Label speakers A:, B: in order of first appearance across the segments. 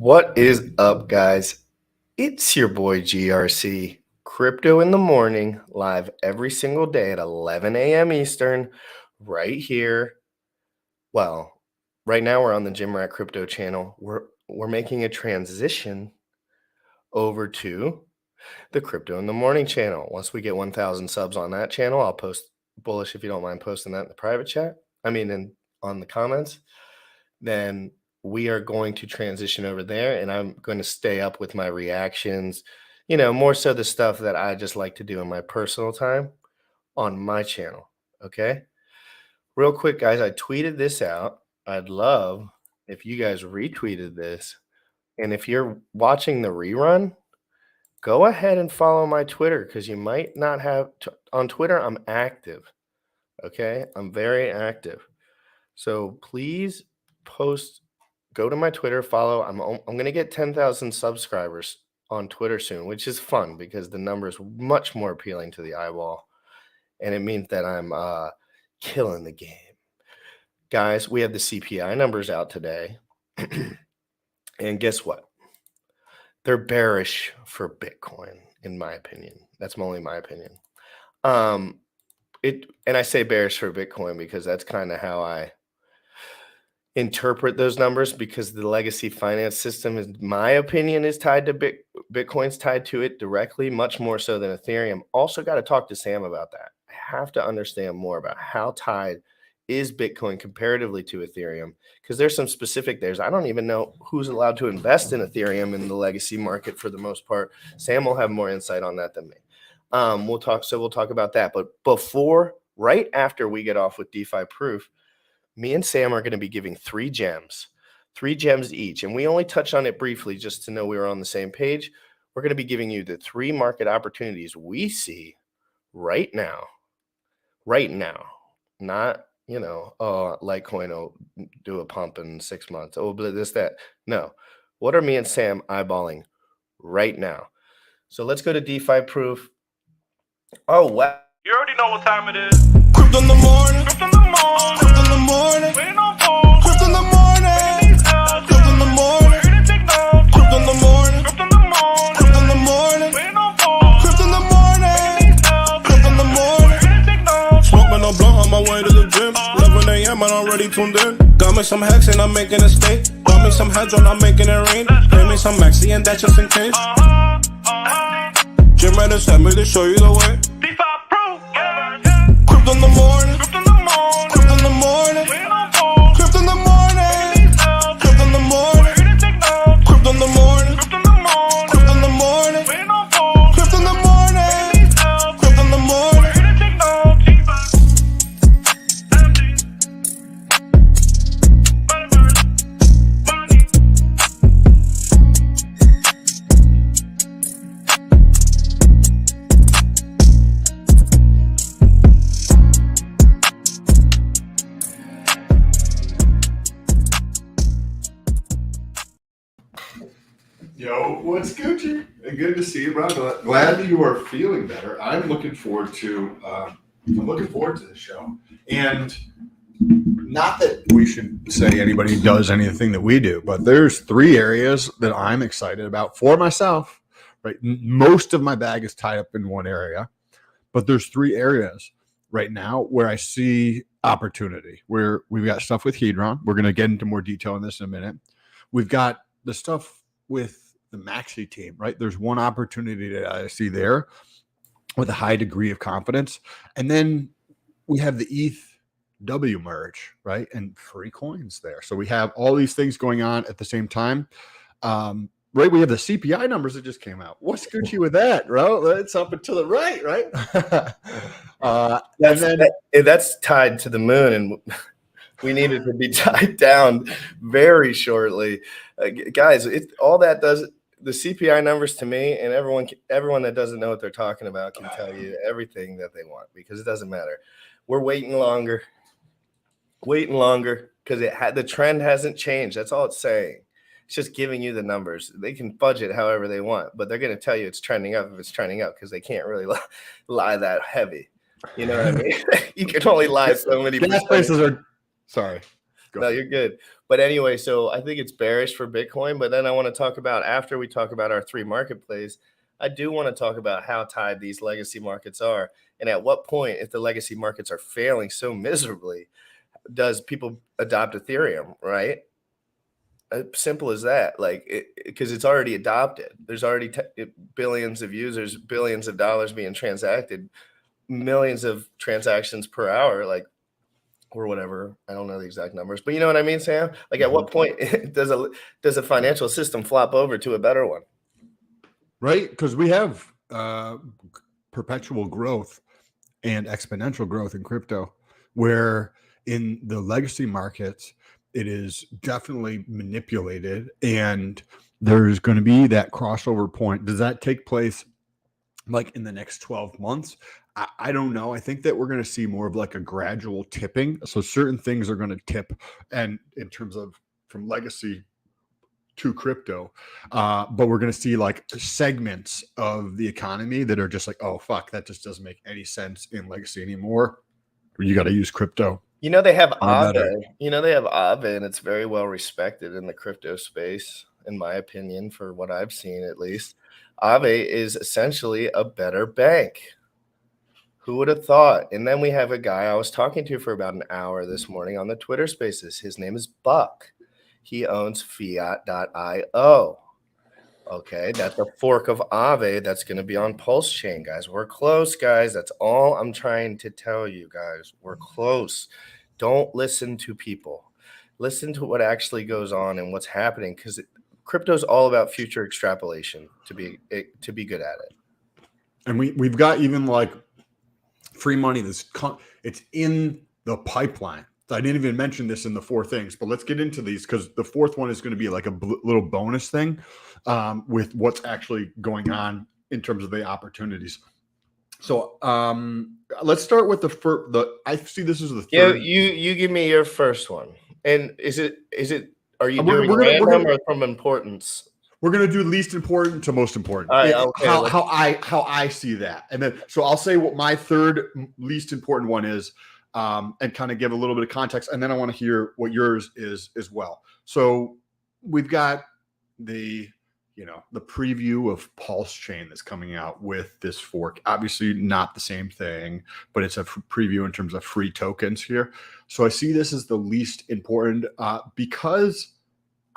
A: What is up, guys? It's your boy GRC, Crypto in the Morning, live every single day at 11 a.m. Eastern, right here. Well, right now we're on the Jim Rat Crypto channel. We're making a transition over to the Crypto in the Morning channel. Once we get 1,000 subs on that channel, I'll post bullish if you don't mind posting that in the private chat. On the comments. Then we are going to transition over there, and I'm going to stay up with my reactions, more so the stuff that I just like to do in my personal time on my channel. Okay. Real quick, guys, I tweeted this out. I'd love if you guys retweeted this. And if you're watching the rerun, go ahead and follow my Twitter, because you might not have on Twitter. I'm active. Okay. I'm very active. So please go to my Twitter, follow. I'm going to get 10,000 subscribers on Twitter soon, which is fun because the number is much more appealing to the eyeball. And it means that I'm killing the game. Guys, we have the CPI numbers out today. And guess what? They're bearish for Bitcoin, in my opinion. That's only my opinion. And I say bearish for Bitcoin because that's kind of how I interpret those numbers, because the legacy finance system, in my opinion, is tied to Bitcoin's tied to it directly, much more so than Ethereum. Also got to talk to Sam about that. I have to understand more about how tied is Bitcoin comparatively to Ethereum, because there's some specific there's. I don't even know who's allowed to invest in Ethereum in the legacy market for the most part. Sam will have more insight on that than me. We'll talk about that. But right after we get off with DeFi proof, me and Sam are going to be giving three gems each. And we only touched on it briefly just to know we were on the same page. We're going to be giving you the three market opportunities we see right now, not, Litecoin will do a pump in 6 months. Oh, but this, that. No. What are me and Sam eyeballing right now? So let's go to DeFi proof. Oh, wow.
B: You already know what time it is.
C: Crypto in the morning.
B: Crypto in the morning.
C: Crypto in the morning.
B: Waiting on phone.
C: Crypto in the morning. Crypto in the morning.
B: Ready to take notes.
C: Crypto in the morning.
B: Crypto in the morning.
C: Crypto in the morning.
B: Waiting on phone.
C: Crypto in the morning. Crypto in the morning.
B: Ready to take notes.
C: Smoking a blunt on my way to the gym. 11 a.m. and I'm already tuned in. Got me some hacks and I'm making a stake. Got me some heads on, I'm making it rain. Pay me some maxi and that's just in case. Jim Reddit sent me to show you the way.
B: DeFi proof.
C: Crypto in the morning.
B: Crypto in the morning.
C: Crypto in the morning.
B: Waiting on phone.
C: Crypto in the morning. Crypto in the morning.
B: Ready to take notes.
C: Crypto in the morning.
B: Crypto in the morning.
C: Crypto in the morning.
B: Waiting on phone.
C: Crypto in the morning. Crypto in the morning.
B: Ready to take notes.
D: Yo, what's Gucci? Good to see you, bro. Glad you are feeling better. I'm looking forward to the show. And not that we should say anybody does anything that we do, but there's three areas that I'm excited about for myself. Right, most of my bag is tied up in one area, but there's three areas right now where I see opportunity. Where we've got stuff with Hedron. We're going to get into more detail on this in a minute. We've got the stuff with the Maxi team, right? There's one opportunity that I see there with a high degree of confidence. And then we have the ETH W merge, right? And free coins there. So we have all these things going on at the same time. Right. We have the CPI numbers that just came out. What's Gucci with that, bro? It's up and to the right, right?
A: That's tied to the moon, and we needed to be tied down very shortly. Guys, all that does, the CPI numbers to me, and everyone that doesn't know what they're talking about can tell you everything that they want, because it doesn't matter. We're waiting longer because the trend hasn't changed. That's all it's saying. It's just giving you the numbers. They can fudge it however they want, but they're going to tell you it's trending up if it's trending up, because they can't really lie that heavy. You know what I mean? You can only lie so many.
D: Gas prices are. Sorry. Go
A: No,
D: ahead.
A: you're good. But anyway, so I think it's bearish for Bitcoin. But then I want to talk about, after we talk about our three market plays, I do want to talk about how tied these legacy markets are. And at what point, if the legacy markets are failing so miserably, does people adopt Ethereum, right? Simple as that. Like, because it's already adopted. There's already billions of users, billions of dollars being transacted, millions of transactions per hour, like, or whatever. I don't know the exact numbers, but you know what I mean, Sam? Like, at what point does a financial system flop over to a better one?
D: Right, because we have perpetual growth and exponential growth in crypto, where in the legacy markets, it is definitely manipulated, and there's going to be that crossover point. Does that take place like in the next 12 months? I don't know. I think that we're going to see more of like a gradual tipping. So certain things are going to tip, and in terms of from legacy to crypto, but we're going to see like segments of the economy that are just like, oh fuck, that just doesn't make any sense in legacy anymore. You got to use crypto.
A: You know, they have
D: Or better.
A: Aave. You know, they have Aave, and it's very well respected in the crypto space, in my opinion, for what I've seen at least. Aave is essentially a better bank. Who would have thought? And then we have a guy I was talking to for about an hour this morning on the Twitter Spaces. His name is Buck. He owns Fiat.io. Okay, that's a fork of Aave that's going to be on Pulse Chain, guys. We're close, guys. That's all I'm trying to tell you, guys. We're close. Don't listen to people. Listen to what actually goes on and what's happening, because crypto is all about future extrapolation to be good at it.
D: And we've got even like free money it's in the pipeline. I didn't even mention this in the four things, but let's get into these, because the fourth one is going to be like a little bonus thing with what's actually going on in terms of the opportunities. So let's start with I see this is the third.
A: Yeah, you give me your first one. And are you
D: We're
A: doing
D: gonna-
A: random or from importance?
D: We're going to do least important to most important.
A: All right, okay,
D: How I see that. And then, so I'll say what my third least important one is, and kind of give a little bit of context. And then I want to hear what yours is as well. So we've got the preview of Pulse Chain that's coming out with this fork. Obviously not the same thing, but it's a preview in terms of free tokens here. So I see this as the least important because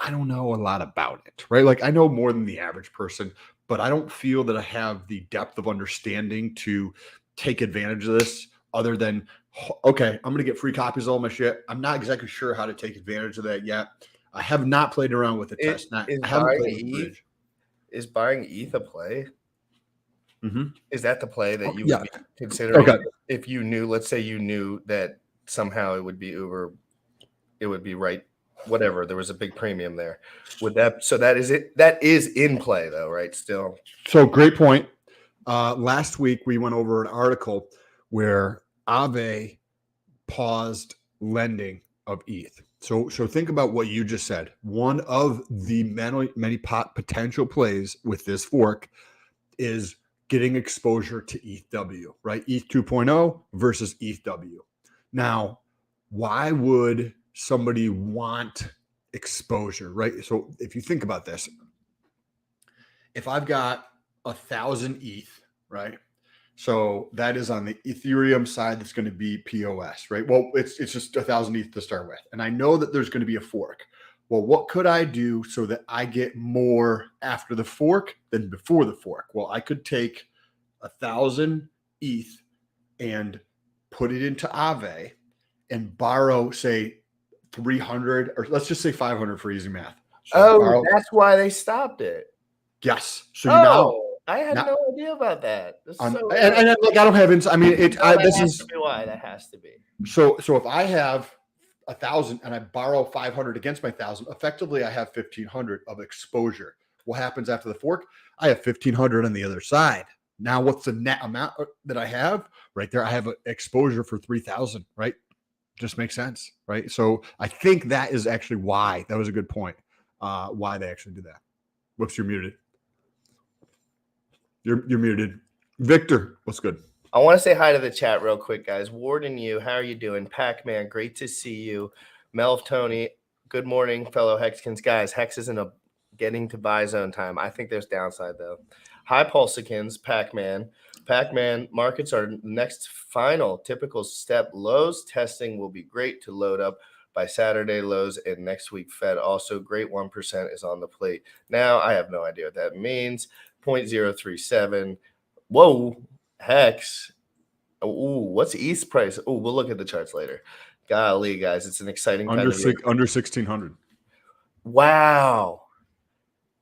D: I don't know a lot about it, right? Like, I know more than the average person, but I don't feel that I have the depth of understanding to take advantage of this, other than, okay, I'm going to get free copies of all my shit. I'm not exactly sure how to take advantage of that yet. I have not played around with the test.
A: Is buying ETH a play?
D: Mm-hmm.
A: Is that the play that you would be considering?
D: Okay.
A: If you knew, let's say you knew that somehow it would be right, whatever, there was a big premium there. That is in play though, right? Still.
D: So great point. Last week we went over an article where Aave paused lending of ETH. So think about what you just said. One of the many potential plays with this fork is getting exposure to ETHW, right? ETH 2.0 versus ETHW. Now, why would somebody want exposure, right? So if you think about this, if I've got 1,000 ETH, right? So that is on the Ethereum side. That's going to be POS, right? Well, it's just 1,000 ETH to start with. And I know that there's going to be a fork. Well, what could I do so that I get more after the fork than before the fork? Well, I could take 1,000 ETH and put it into Aave and borrow, say, 300, or let's just say 500 for easy math.
A: So that's why they stopped it.
D: Yes. So now
A: I had no idea about that.
D: and look, I don't have I mean, this is
A: why that has to be.
D: So if I have 1,000 and I borrow 500 against my 1,000, effectively I have 1,500 of exposure. What happens after the fork? I have 1,500 on the other side. Now, what's the net amount that I have? Right there, I have an exposure for 3,000. Right, just makes sense, right? So I think that is actually why. That was a good point. Why they actually do that. Whoops, you're muted. You're muted. Victor, what's good?
A: I want to say hi to the chat real quick, guys. Warden, how are you doing? Pac-Man, great to see you. Melv Tony, good morning, fellow Hexicans. Guys, Hex isn't getting to buy zone time. I think there's downside, though. Hi, Pulsicans, Pac-Man. Pac-Man, markets are next final typical step. Lows testing will be great to load up by Saturday lows and next week Fed. Also, great 1% is on the plate. Now, I have no idea what that means. 0.037. Whoa, Hex. Ooh, what's East price? Oh, we'll look at the charts later. Golly, guys, it's an exciting time
E: Under
A: to be.
E: under 1600.
A: Wow.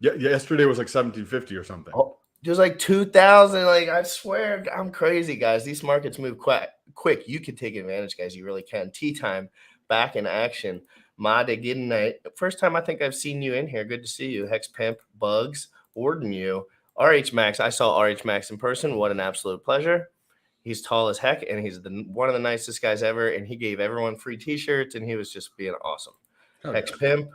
E: Yeah, yesterday was like 1750 or something.
A: Oh, there's like 2,000. Like, I swear, I'm crazy, guys. These markets move quick. You can take advantage, guys. You really can. Tea time, back in action. Made good night. First time I think I've seen you in here. Good to see you. Hex Pimp, Bugs, Orden you. RH Max. I saw RH Max in person. What an absolute pleasure. He's tall as heck, and he's one of the nicest guys ever. And he gave everyone free T-shirts, and he was just being awesome.
E: Oh,
A: Hex
E: yeah.
A: Pimp,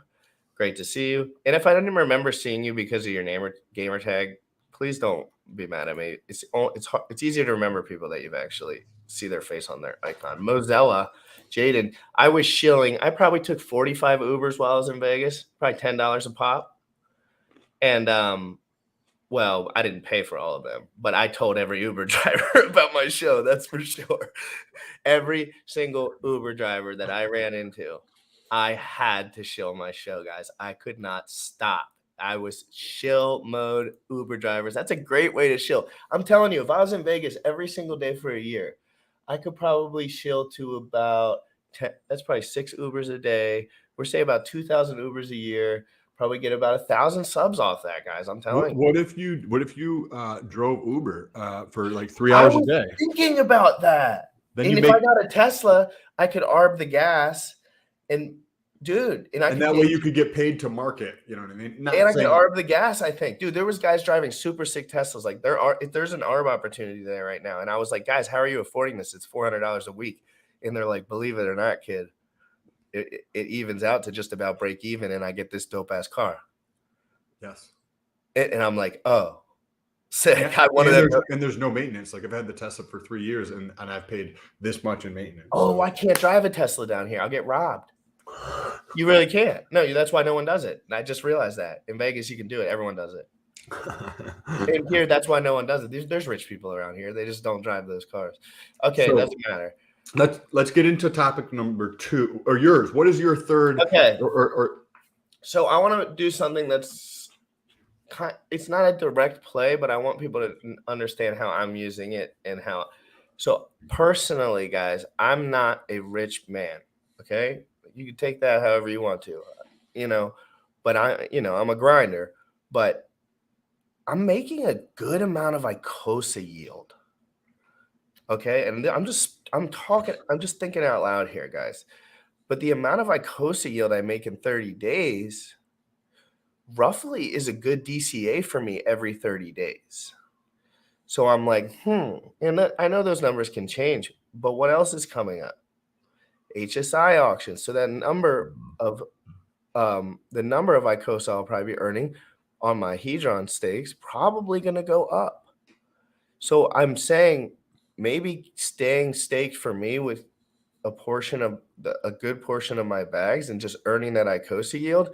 A: great to see you. And if I didn't remember seeing you because of your name or gamer tag, please don't be mad at me. It's easier to remember people that you've actually see their face on their icon. Mozella, Jaden, I was shilling. I probably took 45 Ubers while I was in Vegas, probably $10 a pop. And well, I didn't pay for all of them, but I told every Uber driver about my show. That's for sure. Every single Uber driver that I ran into, I had to shill my show, guys. I could not stop. I was shill mode Uber drivers. That's a great way to shill. I'm telling you, if I was in Vegas every single day for a year, I could probably shill to about 10. That's probably 6 Ubers a day. We're saying about 2,000 Ubers a year. Probably get about 1,000 subs off that, guys. I'm telling you.
E: What if you drove Uber for like 3 hours a day?
A: Thinking about that.
E: Then
A: and if I got a Tesla, I could arb the gas, and dude, and
E: that way you could get paid to market. You know what I mean?
A: And I could arb the gas. I think, dude, there was guys driving super sick Teslas. Like there's an arb opportunity there right now, and I was like, guys, how are you affording this? It's $400 a week, and they're like, believe it or not, kid. It evens out to just about break even, and I get this dope ass car.
E: Yes.
A: And I'm like, oh, sick.
E: Yeah. And there's no maintenance. Like I've had the Tesla for 3 years, and I've paid this much in maintenance.
A: Oh, I can't drive a Tesla down here. I'll get robbed. You really can't. No, that's why no one does it. And I just realized that in Vegas you can do it. Everyone does it. And here, that's why no one does it. There's rich people around here. They just don't drive those cars. Okay, so, doesn't matter.
E: Let's get into topic number 2 or yours. What is your third?
A: Okay.
E: So
A: I want to do something that's it's not a direct play, but I want people to understand how I'm using it and how. So personally, guys, I'm not a rich man. Okay, you can take that however you want to, But I'm a grinder. But I'm making a good amount of ICOSA yield. Okay, and I'm just thinking out loud here, guys. But the amount of ICOSA yield I make in 30 days roughly is a good DCA for me every 30 days. So I'm like, and I know those numbers can change, but what else is coming up? HSI auctions. So that number of ICOSA I'll probably be earning on my Hedron stakes probably going to go up. So I'm saying maybe staying staked for me with a good portion of my bags and just earning that ICOSA yield.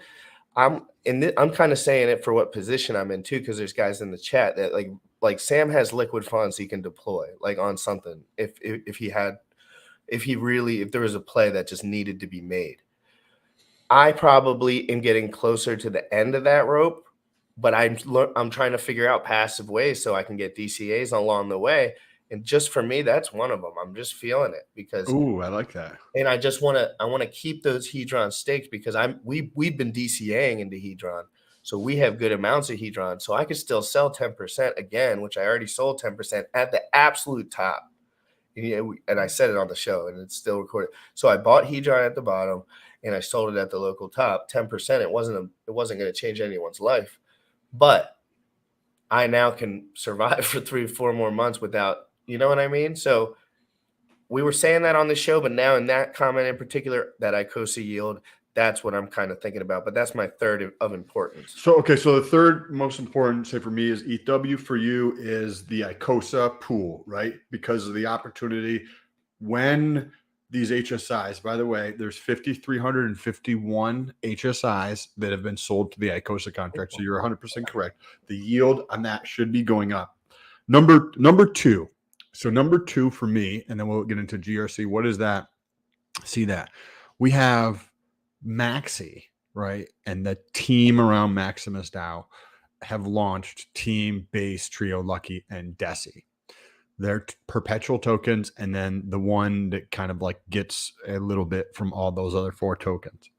A: I'm kind of saying it for what position I'm in too, because there's guys in the chat that like Sam has liquid funds he can deploy like on something if there was a play that just needed to be made. I probably am getting closer to the end of that rope, but I'm trying to figure out passive ways so I can get DCAs along the way. And just for me, that's one of them. I'm just feeling it because.
E: Ooh, I like that.
A: And I want to keep those Hedron stakes because we've been DCAing into Hedron, so we have good amounts of Hedron. So I could still sell 10% again, which I already sold 10% at the absolute top. And I said it on the show, and it's still recorded. So I bought Hedron at the bottom, and I sold it at the local top 10%. It wasn't going to change anyone's life, but I now can survive for 3-4 more months without. You know what I mean? So we were saying that on the show, but now in that comment in particular, that ICOSA yield, that's what I'm kind of thinking about. But that's my third of importance.
E: So the third most important, say for me, is ETH. For you is the ICOSA pool, right? Because of the opportunity when these HSIs, by the way, there's 5,351 HSIs that have been sold to the ICOSA contract. So you're 100% correct. The yield on that should be going up. Number two. So number two for me, and then we'll get into GRC. What is that? See that we have Maxi, right? And the team around Maximus DAO have launched Team, Base, Trio, Lucky, and Deci. They're perpetual tokens, and then the one that kind of like gets a little bit from all those other 4 tokens.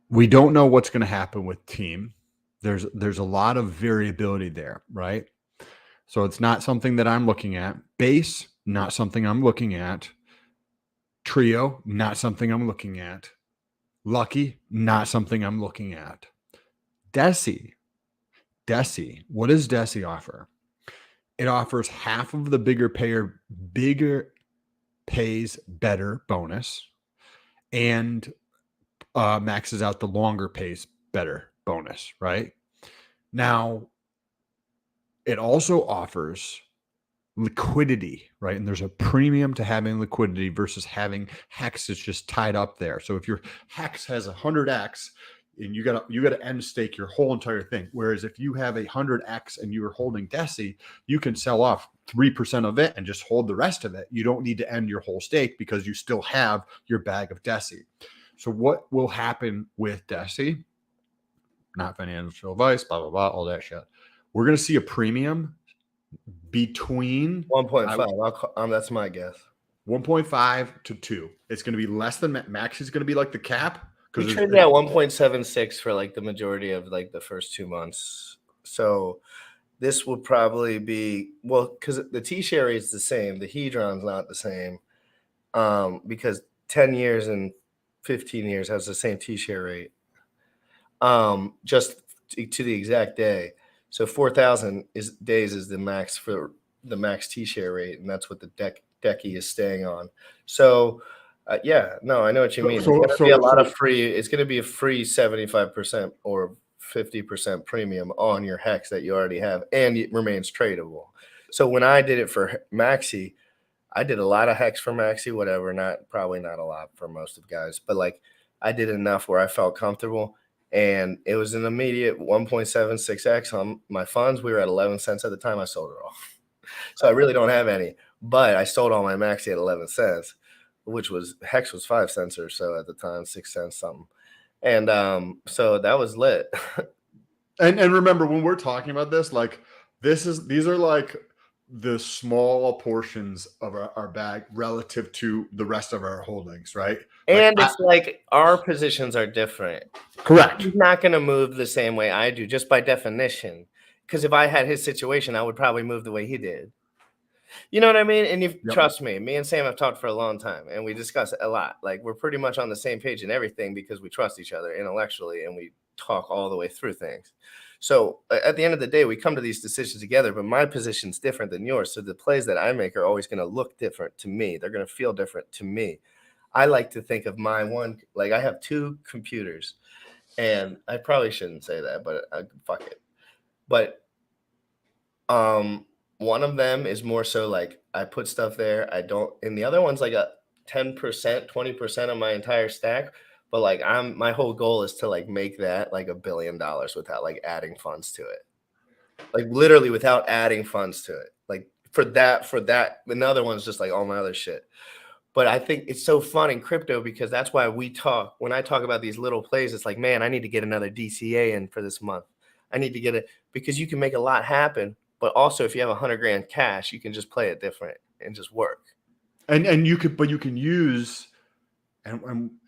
E: We don't know what's going to happen with Team. There's a lot of variability there, right? So it's not something that I'm looking at. Base, not something I'm looking at. Trio, not something I'm looking at. Lucky, not something I'm looking at. Deci, what does Deci offer? It offers half of the bigger pays better bonus, and maxes out the longer pays better bonus, right? Now, it also offers liquidity, right? And there's a premium to having liquidity versus having Hex that's just tied up there. So if your Hex has 100X and you gotta end stake your whole entire thing. Whereas if you have 100X and you are holding Deci, you can sell off 3% of it and just hold the rest of it. You don't need to end your whole stake because you still have your bag of Deci. So what will happen with Deci? Not financial advice, blah, blah, blah, all that shit. We're going to see a premium between
A: 1.5. That's my guess.
E: 1.5 to 2. It's going to be less than Max is going to be like the cap.
A: We traded at 1.76 for like the majority of like the first 2 months. So this will probably be, well, because the T-share rate is the same. The Hedron's not the same, because 10 years and 15 years has the same T-share rate, just to the exact day. So 4,000 days is the max for the max T-share rate, and that's what the Decky is staying on. So yeah, no, I know what you mean. It's going to be a lot of free. It's going to be a free 75% or 50% premium on your Hex that you already have, and it remains tradable. So when I did it for Maxi, I did a lot of Hex for Maxi, whatever. Probably not a lot for most of guys, but like I did enough where I felt comfortable. And it was an immediate 1.76x on my funds. We were at 11 cents at the time. I sold it all. So I really don't have any. But I sold all my Maxi at 11 cents, which was Hex was 5 cents or so at the time, 6 cents something. And so that was lit.
E: and remember, when we're talking about this, like these are like the small portions of our bag relative to the rest of our holdings, right?
A: And it's like our positions are different.
E: Correct.
A: He's not going to move the same way I do, just by definition. Because if I had his situation, I would probably move the way he did. You know what I mean? And trust me and Sam have talked for a long time, and we discuss it a lot. Like, we're pretty much on the same page in everything because we trust each other intellectually, and we talk all the way through things. So at the end of the day, we come to these decisions together, but my position's different than yours. So the plays that I make are always going to look different to me. They're going to feel different to me. I like to think of my one, like I have 2 computers, and I probably shouldn't say that, but fuck it. But one of them is more so like I put stuff there. I don't, and the other one's like a 10%, 20% of my entire stack. But like my whole goal is to like make that like $1 billion without like adding funds to it. Like literally without adding funds to it. Like for that, another one's just like all my other shit. But I think it's so fun in crypto because that's why when I talk about these little plays, it's like, man, I need to get another DCA in for this month. I need to get it because you can make a lot happen. But also if you have 100 grand cash, you can just play it different and just work. And you can use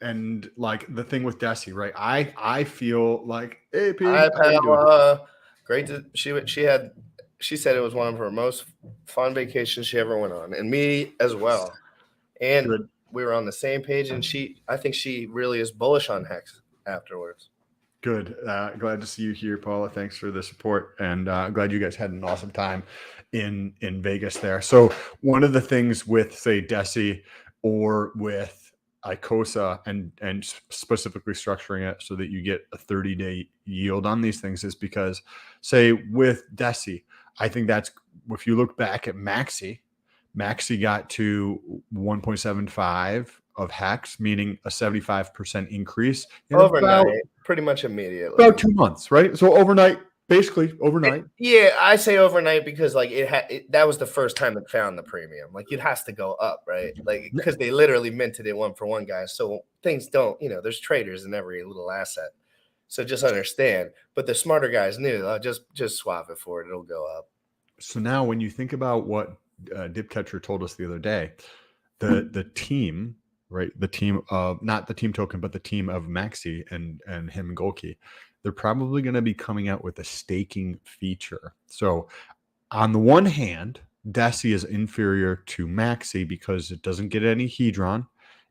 A: and like the thing with Deci, right? I feel like hey, Pete, great to she said it was one of her most fun vacations she ever went on, and me as well. And good. We were on the same page, and I think she really is bullish on Hex afterwards.
E: Good. Glad to see you here, Paula. Thanks for the support, and glad you guys had an awesome time in Vegas there. So one of the things with, say, Deci or with ICOSA and specifically structuring it so that you get a 30-day yield on these things is because, say, with Deci, I think that's, if you look back at Maxi Maxi got to 1.75 of hex, meaning a 75% increase in
A: Overnight, pretty much immediately.
E: about 2 months, right? So overnight, basically overnight.
A: Yeah, I say overnight because like that was the first time it found the premium. Like it has to go up, right? Like because they literally minted it 1-for-1, guys. So things don't, there's traders in every little asset. So just understand. But the smarter guys knew, just swap it for it. It'll go up.
E: So now when you think about what Dipcatcher told us the other day, the team, right? The team of, not the team token, but the team of Maxi and him and Golki, they're probably going to be coming out with a staking feature. So on the one hand, Deci is inferior to Maxi because it doesn't get any Hedron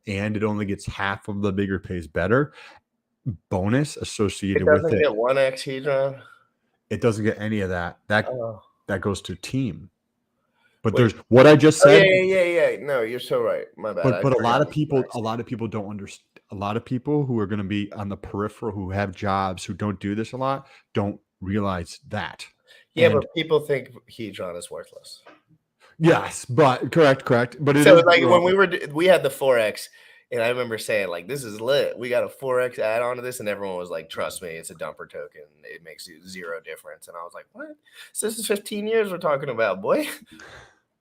E: and it only gets half of the bigger pays better bonus associated with it.
A: It doesn't get 1x Hedron?
E: It doesn't get any of that. That goes to team. But
A: Wait.
E: there's what I just said.
A: Yeah. No, you're so right. My bad.
E: But a lot of people don't understand. A lot of people who are going to be on the peripheral, who have jobs, who don't do this a lot, don't realize that.
A: Yeah, but people think Hedron is worthless.
E: Yes, but correct. But it
A: so
E: is
A: like when we had the 4x, and I remember saying like, this is lit. We got a 4x add on to this, and everyone was like, trust me, it's a dumper token. It makes you zero difference. And I was like, what? So this is 15 years we're talking about, boy.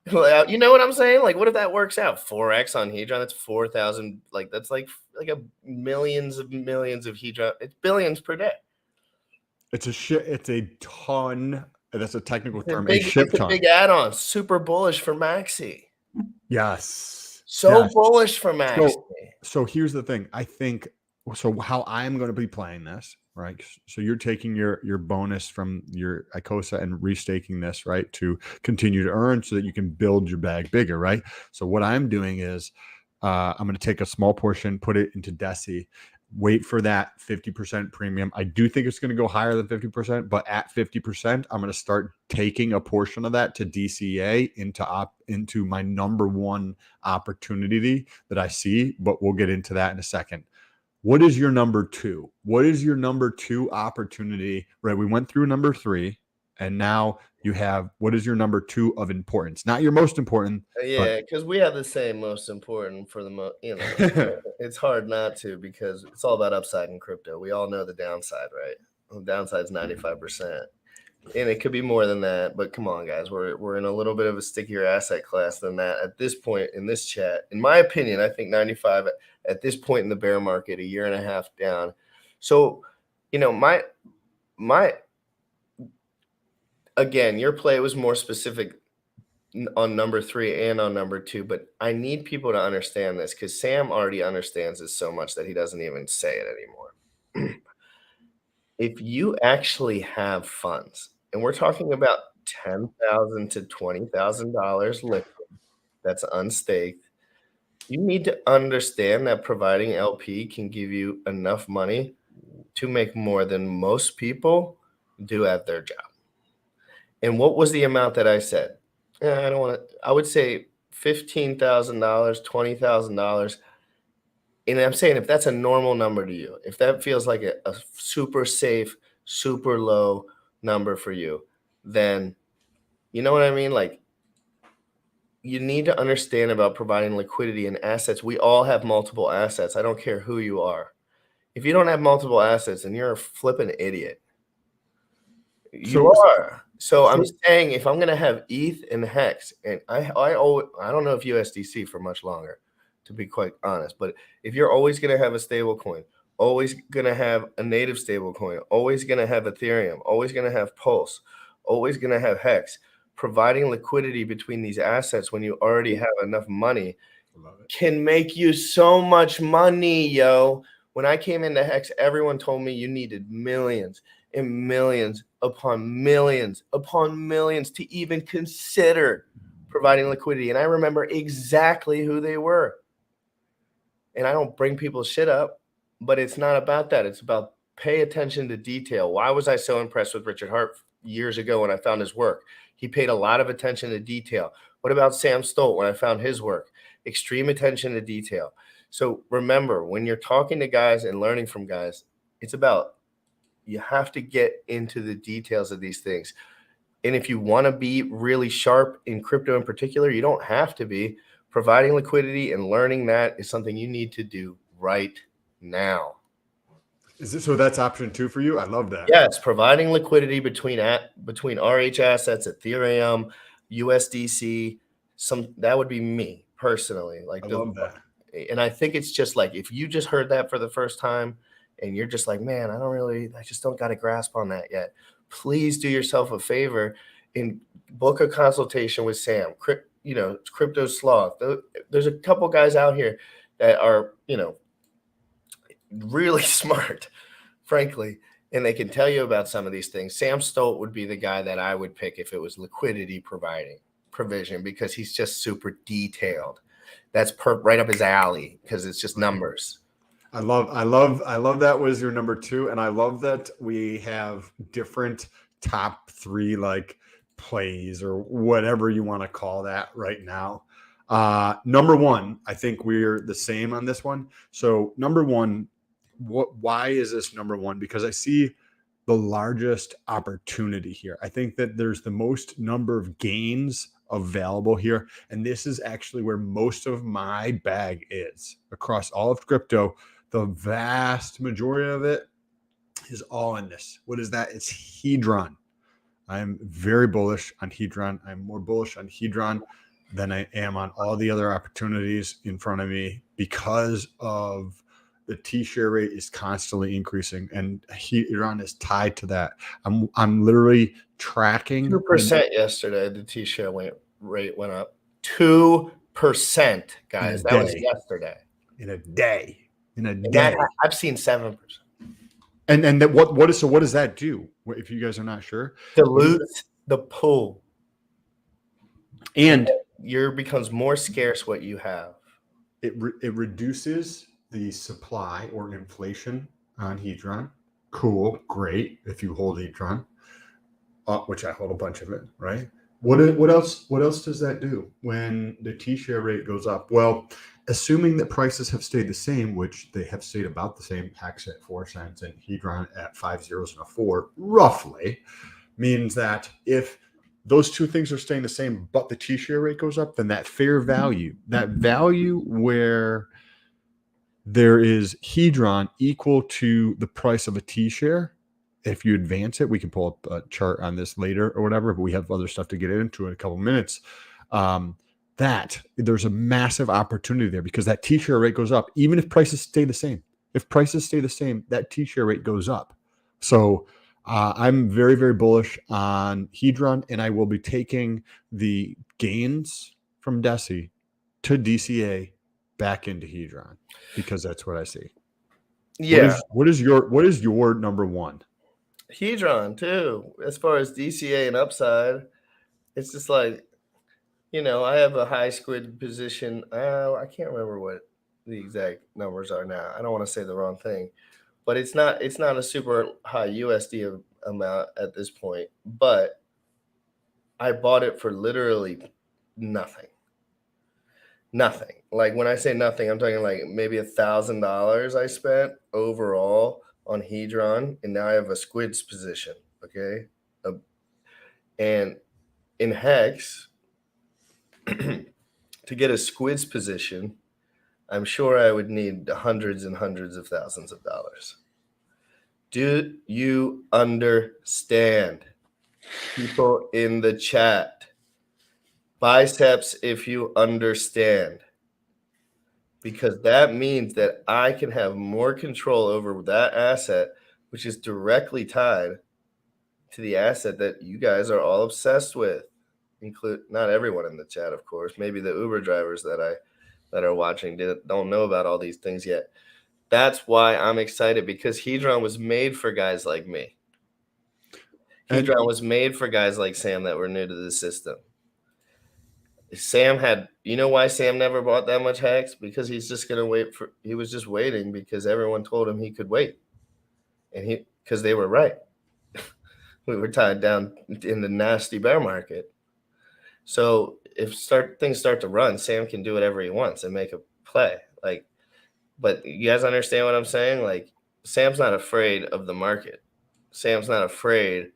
A: You know what I'm saying? Like, what if that works out? 4x on Hedron, that's 4,000. Like, that's like a millions of Hedron. It's billions per day.
E: It's a ton. That's a technical term.
A: It's a big add-on. Super bullish for Maxi.
E: Yes.
A: Bullish for Maxi.
E: So here's the thing. I think so. How I'm going to be playing this, right? So you're taking your bonus from your ICOSA and restaking this, right, to continue to earn so that you can build your bag bigger, right? So what I'm doing is I'm going to take a small portion, put it into Deci, wait for that 50% premium. I do think it's going to go higher than 50%, but at 50%, I'm going to start taking a portion of that to DCA into my number one opportunity that I see, but we'll get into that in a second. What is your number two? What is your number two opportunity? Right, we went through number three, and now you have, what is your number two of importance? Not your most important.
A: Yeah, because we have the same most important for the most, it's hard not to because it's all about upside in crypto. We all know the downside, right? The downside is 95%. And it could be more than that, but come on, guys. We're in a little bit of a stickier asset class than that at this point in this chat. In my opinion, I think 95 at this point in the bear market, a year and a half down. So, again, your play was more specific on number 3 and on number 2, but I need people to understand this because Sam already understands this so much that he doesn't even say it anymore. If you actually have funds, and we're talking about $10,000 to $20,000 liquid that's unstaked, you need to understand that providing LP can give you enough money to make more than most people do at their job. And what was the amount that I said? I would say $15,000, $20,000. And I'm saying if that's a normal number to you, if that feels like a super safe, super low number for you, then you know what I mean? Like, you need to understand about providing liquidity and assets. We all have multiple assets. I don't care who you are. If you don't have multiple assets, then you're a flipping idiot. You are. So I'm saying if I'm going to have ETH and Hex, and I don't know if USDC for much longer, to be quite honest, but if you're always going to have a stable coin, always going to have a native stable coin, always going to have Ethereum, always going to have Pulse, always going to have Hex, providing liquidity between these assets when you already have enough money can make you so much money, yo. When I came into Hex, everyone told me you needed millions and millions upon millions to even consider providing liquidity. And I remember exactly who they were. And I don't bring people's shit up, but it's not about that. It's about pay attention to detail. Why was I so impressed with Richard Hart years ago when I found his work? He paid a lot of attention to detail. What about Sam Stolt when I found his work? Extreme attention to detail. So remember, when you're talking to guys and learning from guys, it's about you have to get into the details of these things. And if you want to be really sharp in crypto in particular, you don't have to be. Providing liquidity and learning that is something you need to do right now.
E: So that's option 2 for you? I love that.
A: Yes, providing liquidity between RH assets, Ethereum, USDC, that would be me personally. Like
E: I love that.
A: And I think it's just like if you just heard that for the first time and you're just like, man, I just don't got a grasp on that yet. Please do yourself a favor and book a consultation with Sam, Crypto Sloth. There's a couple guys out here that are, really smart, frankly, and they can tell you about some of these things. Sam Stolt would be the guy that I would pick if it was liquidity provision, because he's just super detailed. That's right up his alley because it's just numbers.
E: I love that was your number 2, and I love that we have different top 3 like plays or whatever you want to call that right now. Number 1, I think we're the same on this one. So number 1, why is this number 1? Because I see the largest opportunity here. I think that there's the most number of gains available here, and this is actually where most of my bag is across all of crypto. The vast majority of it is all in this. What is that? It's Hedron. I'm very bullish on Hedron. I'm more bullish on Hedron than I am on all the other opportunities in front of me because of the T-share rate is constantly increasing, and Hedron is tied to that. I'm literally tracking
A: 2% yesterday. The T-share rate went up 2%, guys. That was yesterday.
E: In a day.
A: I've seen 7%.
E: And that what does that do? If you guys are not sure,
A: dilutes the pool,
E: and
A: becomes more scarce what you have.
E: It reduces the supply or inflation on Hedron. Cool, great. If you hold Hedron, which I hold a bunch of it, right? What else does that do when the T-share rate goes up? Well, assuming that prices have stayed the same, which they have stayed about the same, Hex at 4 cents and Hedron at 5 zeros and a 4, roughly, means that if those two things are staying the same, but the T-share rate goes up, then that fair value, that value where there is Hedron equal to the price of a T-share, if you advance it, we can pull up a chart on this later or whatever, but we have other stuff to get into in a couple minutes. That there's a massive opportunity there because that T-share rate goes up, even if prices stay the same. If prices stay the same, that T-share rate goes up. So I'm very, very bullish on Hedron, and I will be taking the gains from DESI to DCA back into Hedron because that's what I see.
A: Yeah.
E: What is your number 1?
A: Hedron too. As far as DCA and upside, it's just like, I have a high squid position. I can't remember what the exact numbers are now. I don't want to say the wrong thing, but it's not a super high USD amount at this point. But I bought it for literally nothing. Nothing. Like when I say nothing, I'm talking like maybe $1,000 I spent overall on Hedron, and now I have a squids position. Okay, and in Hex. To get a squids position, I'm sure I would need hundreds and hundreds of thousands of dollars. Do you understand? People in the chat, biceps if you understand, because that means that I can have more control over that asset, which is directly tied to the asset that you guys are all obsessed with. Include not everyone in the chat, of course. Maybe the Uber drivers that are watching don't know about all these things yet. That's why I'm excited, because Hedron was made for guys like me. Hedron was made for guys like Sam that were new to the system. Sam had, why Sam never bought that much Hex? Because he's just gonna wait he was just waiting because everyone told him he could wait, and because they were right. We were tied down in the nasty bear market. So if things start to run, Sam can do whatever he wants and make a play. But you guys understand what I'm saying? Like, Sam's not afraid of the market. Sam's not afraid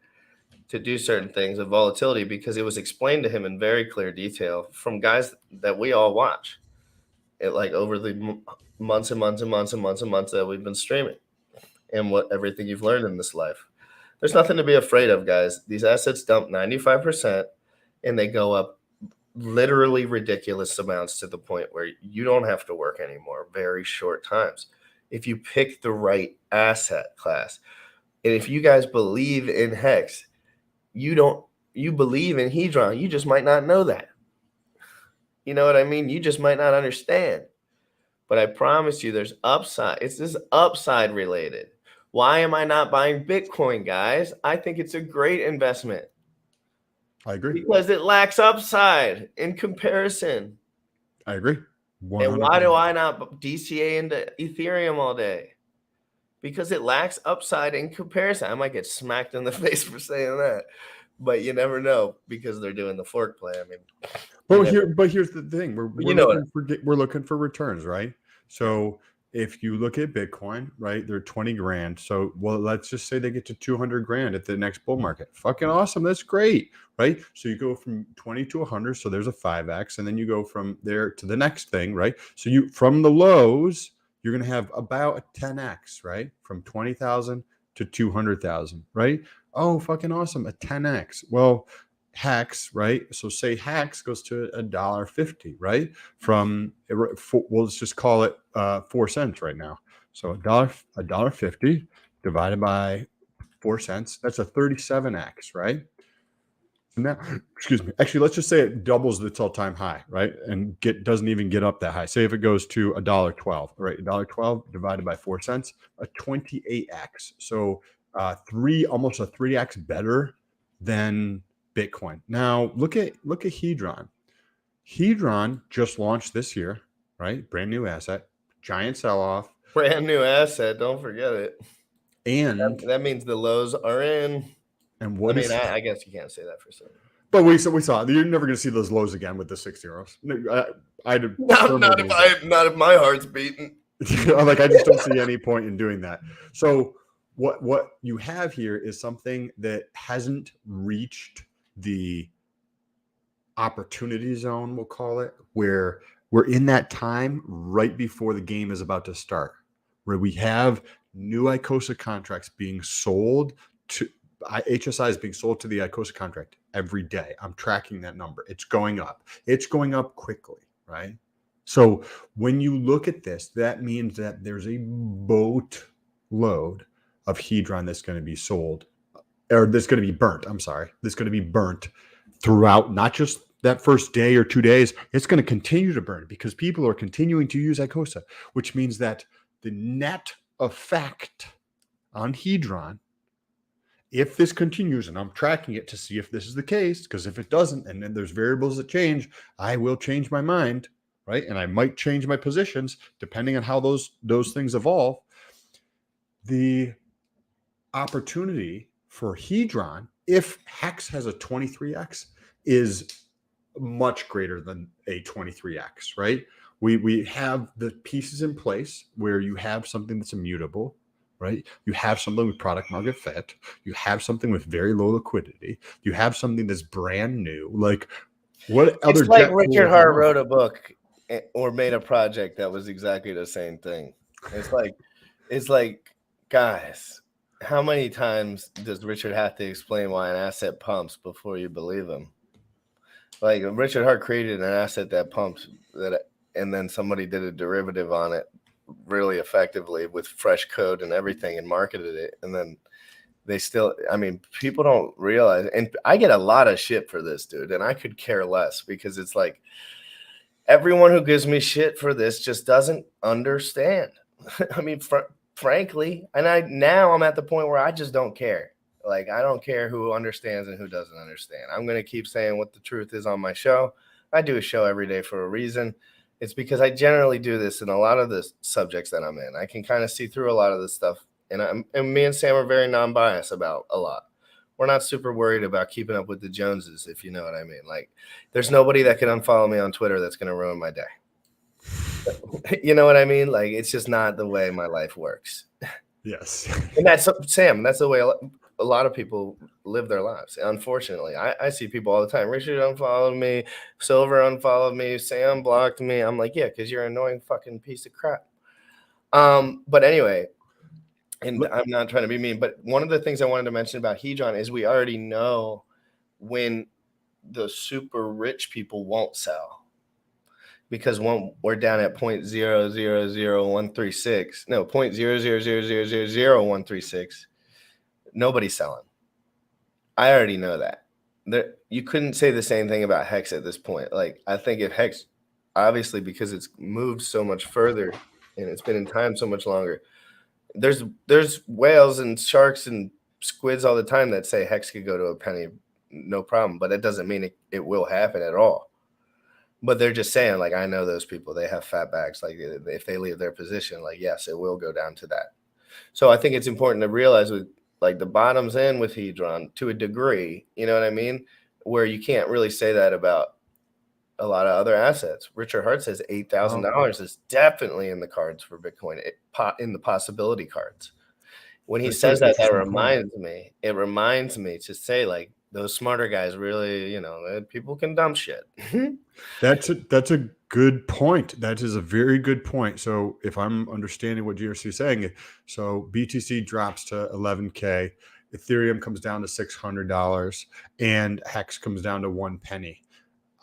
A: to do certain things of volatility because it was explained to him in very clear detail from guys that we all watch. It like over the months and months and months and months and months that we've been streaming and what everything you've learned in this life. There's nothing to be afraid of, guys. These assets dump 95% and they go up literally ridiculous amounts to the point where you don't have to work anymore. Very short times. If you pick the right asset class. And if you guys believe in Hex, you believe in Hedron. You just might not know that. You know what I mean? You just might not understand. But I promise you there's upside. It's this upside related. Why am I not buying Bitcoin, guys? I think it's a great investment.
E: I agree.
A: Because it lacks upside in comparison.
E: I agree. 100%.
A: And why do I not DCA into Ethereum all day? Because it lacks upside in comparison. I might get smacked in the face for saying that, but you never know because they're doing the fork play. I mean,
E: but here's the thing: we're looking for returns, right? So if you look at Bitcoin, right, they're 20 grand. So let's just say they get to 200 grand at the next bull market. Fucking awesome. That's great, right? So you go from 20 to 100. So there's a 5x, and then you go from there to the next thing, right? So you from the lows, you're going to have about a 10x, right? From 20,000 to 200,000, right? Oh, fucking awesome. A 10x. Well, Hex, right? So say Hex goes to $1.50, right? From, we'll just call it 4 cents right now. So $1.50 divided by 4 cents. That's a 37x, right? Now, excuse me. Actually, let's just say it doubles its all-time high, right? And doesn't even get up that high. Say if it goes to $1.12, right? $1.12 divided by 4 cents, a 28x. So almost a 3x better than Bitcoin. Now look at Hedron. Hedron just launched this year, right? Brand new asset, giant sell-off.
A: Brand new asset. Don't forget it.
E: And
A: that means the lows are in.
E: And
A: I guess you can't say that for certain.
E: But we saw you're never going to see those lows again with the 6 zeros.
A: Not if my heart's beating.
E: Like I just don't see any point in doing that. So what you have here is something that hasn't reached the opportunity zone, we'll call it, where we're in that time right before the game is about to start, where we have new ICOSA contracts being sold to HSI is being sold to the ICOSA contract every day. I'm tracking that number. It's going up. It's going up quickly, right? So when you look at this, that means that there's a boatload of Hedron that's going to be sold, or that's going to be burnt. I'm sorry. That's going to be burnt throughout, not just that first day or 2 days. It's going to continue to burn because people are continuing to use ICOSA, which means that the net effect on Hedron, if this continues, and I'm tracking it to see if this is the case, because if it doesn't, and then there's variables that change, I will change my mind, right? And I might change my positions depending on how those things evolve. The opportunity for Hedron, if Hex has a 23x, is much greater than a 23x, right? We have the pieces in place where you have something that's immutable, right? You have something with product market fit. You have something with very low liquidity. You have something that's brand new. Like what other?
A: It's like Richard Hart wrote a book or made a project that was exactly the same thing. It's like, guys, how many times does Richard have to explain why an asset pumps before you believe him? Like Richard Hart created an asset that pumps and then somebody did a derivative on it really effectively with fresh code and everything and marketed it. And then they still, people don't realize, and I get a lot of shit for this, dude. And I could care less because it's like everyone who gives me shit for this just doesn't understand. Frankly, and now I'm at the point where I just don't care. Like, I don't care who understands and who doesn't understand. I'm going to keep saying what the truth is on my show. I do a show every day for a reason. It's because I generally do this in a lot of the subjects that I'm in. I can kind of see through a lot of this stuff. And me and Sam are very non-biased about a lot. We're not super worried about keeping up with the Joneses, if you know what I mean. Like, there's nobody that can unfollow me on Twitter that's going to ruin my day. You know what I mean? Like, it's just not the way my life works.
E: Yes.
A: And that's, Sam, that's the way a lot of people live their lives. Unfortunately, I see people all the time. Richard unfollowed me, Silver unfollowed me, Sam blocked me. I'm like, yeah, because you're an annoying fucking piece of crap. But anyway, and I'm not trying to be mean, but one of the things I wanted to mention about Hedron is we already know when the super rich people won't sell, because we're down at 0.000136. No, 0.000000136. Nobody's selling. I already know that. You couldn't say the same thing about Hex at this point. Like, I think if Hex, obviously because it's moved so much further and it's been in time so much longer, there's whales and sharks and squids all the time that say Hex could go to a penny, no problem. But it doesn't mean it will happen at all. But they're just saying, like, I know those people, they have fat bags. Like, if they leave their position, like, yes, it will go down to that. So I think it's important to realize with, like, the bottoms in with Hedron to a degree, you know what I mean? Where you can't really say that about a lot of other assets. Richard Hart says $8,000 is definitely in the cards for Bitcoin, in the possibility cards. When he says that, it reminds me to say, like, those smarter guys really, you know, people can dump shit.
E: That's a good point. That is a very good point. So if I'm understanding what GRC is saying, so BTC drops to 11K, Ethereum comes down to $600, and Hex comes down to 1 penny.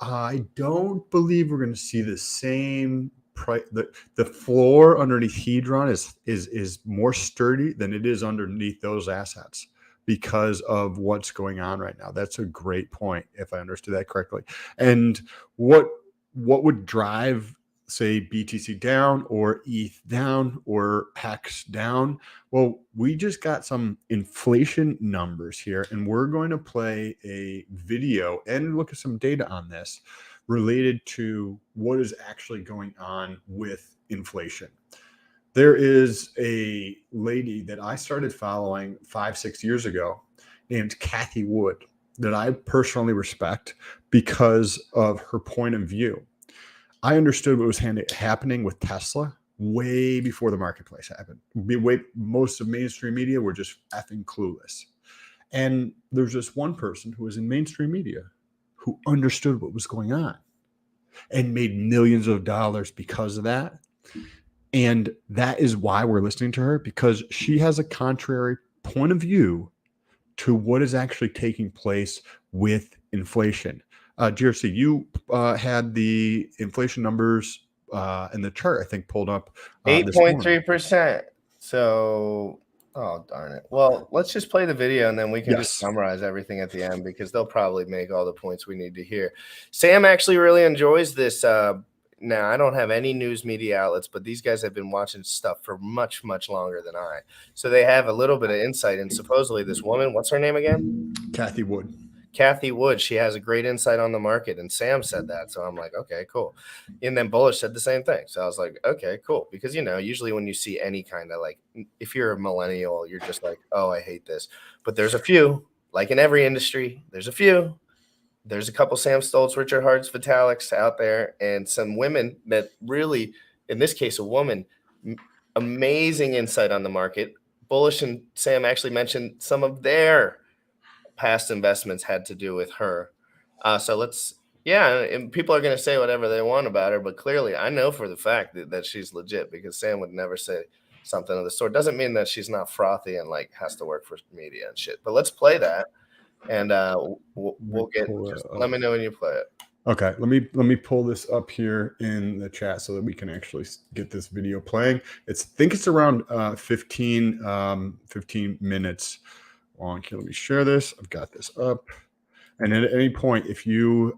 E: I don't believe we're going to see the same price. The floor underneath Hedron is more sturdy than it is underneath those assets because of what's going on right now. That's a great point, if I understood that correctly. And what would drive, say, BTC down or ETH down or Hex down? Well, we just got some inflation numbers here, and we're going to play a video and look at some data on this related to what is actually going on with inflation. There is a lady that I started following 5-6 years ago named Cathie Wood that I personally respect because of her point of view. I understood what was happening with Tesla way before the marketplace happened. Most of mainstream media were just effing clueless. And there's just one person who was in mainstream media who understood what was going on and made millions of dollars because of that. And that is why we're listening to her, because she has a contrary point of view to what is actually taking place with inflation. GRC, you had the inflation numbers in the chart, I think, pulled up.
A: 8.3%. So, oh, darn it. Well, let's just play the video and then we can just summarize everything at the end, because they'll probably make all the points we need to hear. Sam actually really enjoys this. Now, I don't have any news media outlets, but these guys have been watching stuff for much, much longer than I. So they have a little bit of insight. And supposedly this woman, what's her name again?
E: Cathie Wood.
A: Cathie Wood, she has a great insight on the market, and Sam said that. So I'm like, okay, cool. And then Bullish said the same thing. So I was like, okay, cool. Because, you know, usually when you see any kind of, like, if you're a millennial, you're just like, oh, I hate this. But there's a few, like in every industry, there's a few. There's a couple Sam Stoltz, Richard Hart's, Vitaliks out there, and some women that really, in this case, a woman, amazing insight on the market. Bullish and Sam actually mentioned some of their past investments had to do with her. So and people are going to say whatever they want about her, but clearly I know for the fact that she's legit, because Sam would never say something of the sort. Doesn't mean that she's not frothy and like has to work for media and shit. But let's play that. And we'll get. Just let me know when you play it.
E: Okay, let me pull this up here in the chat so that we can actually get this video playing. I think it's around 15 minutes long. Here, let me share this. I've got this up. And at any point, if you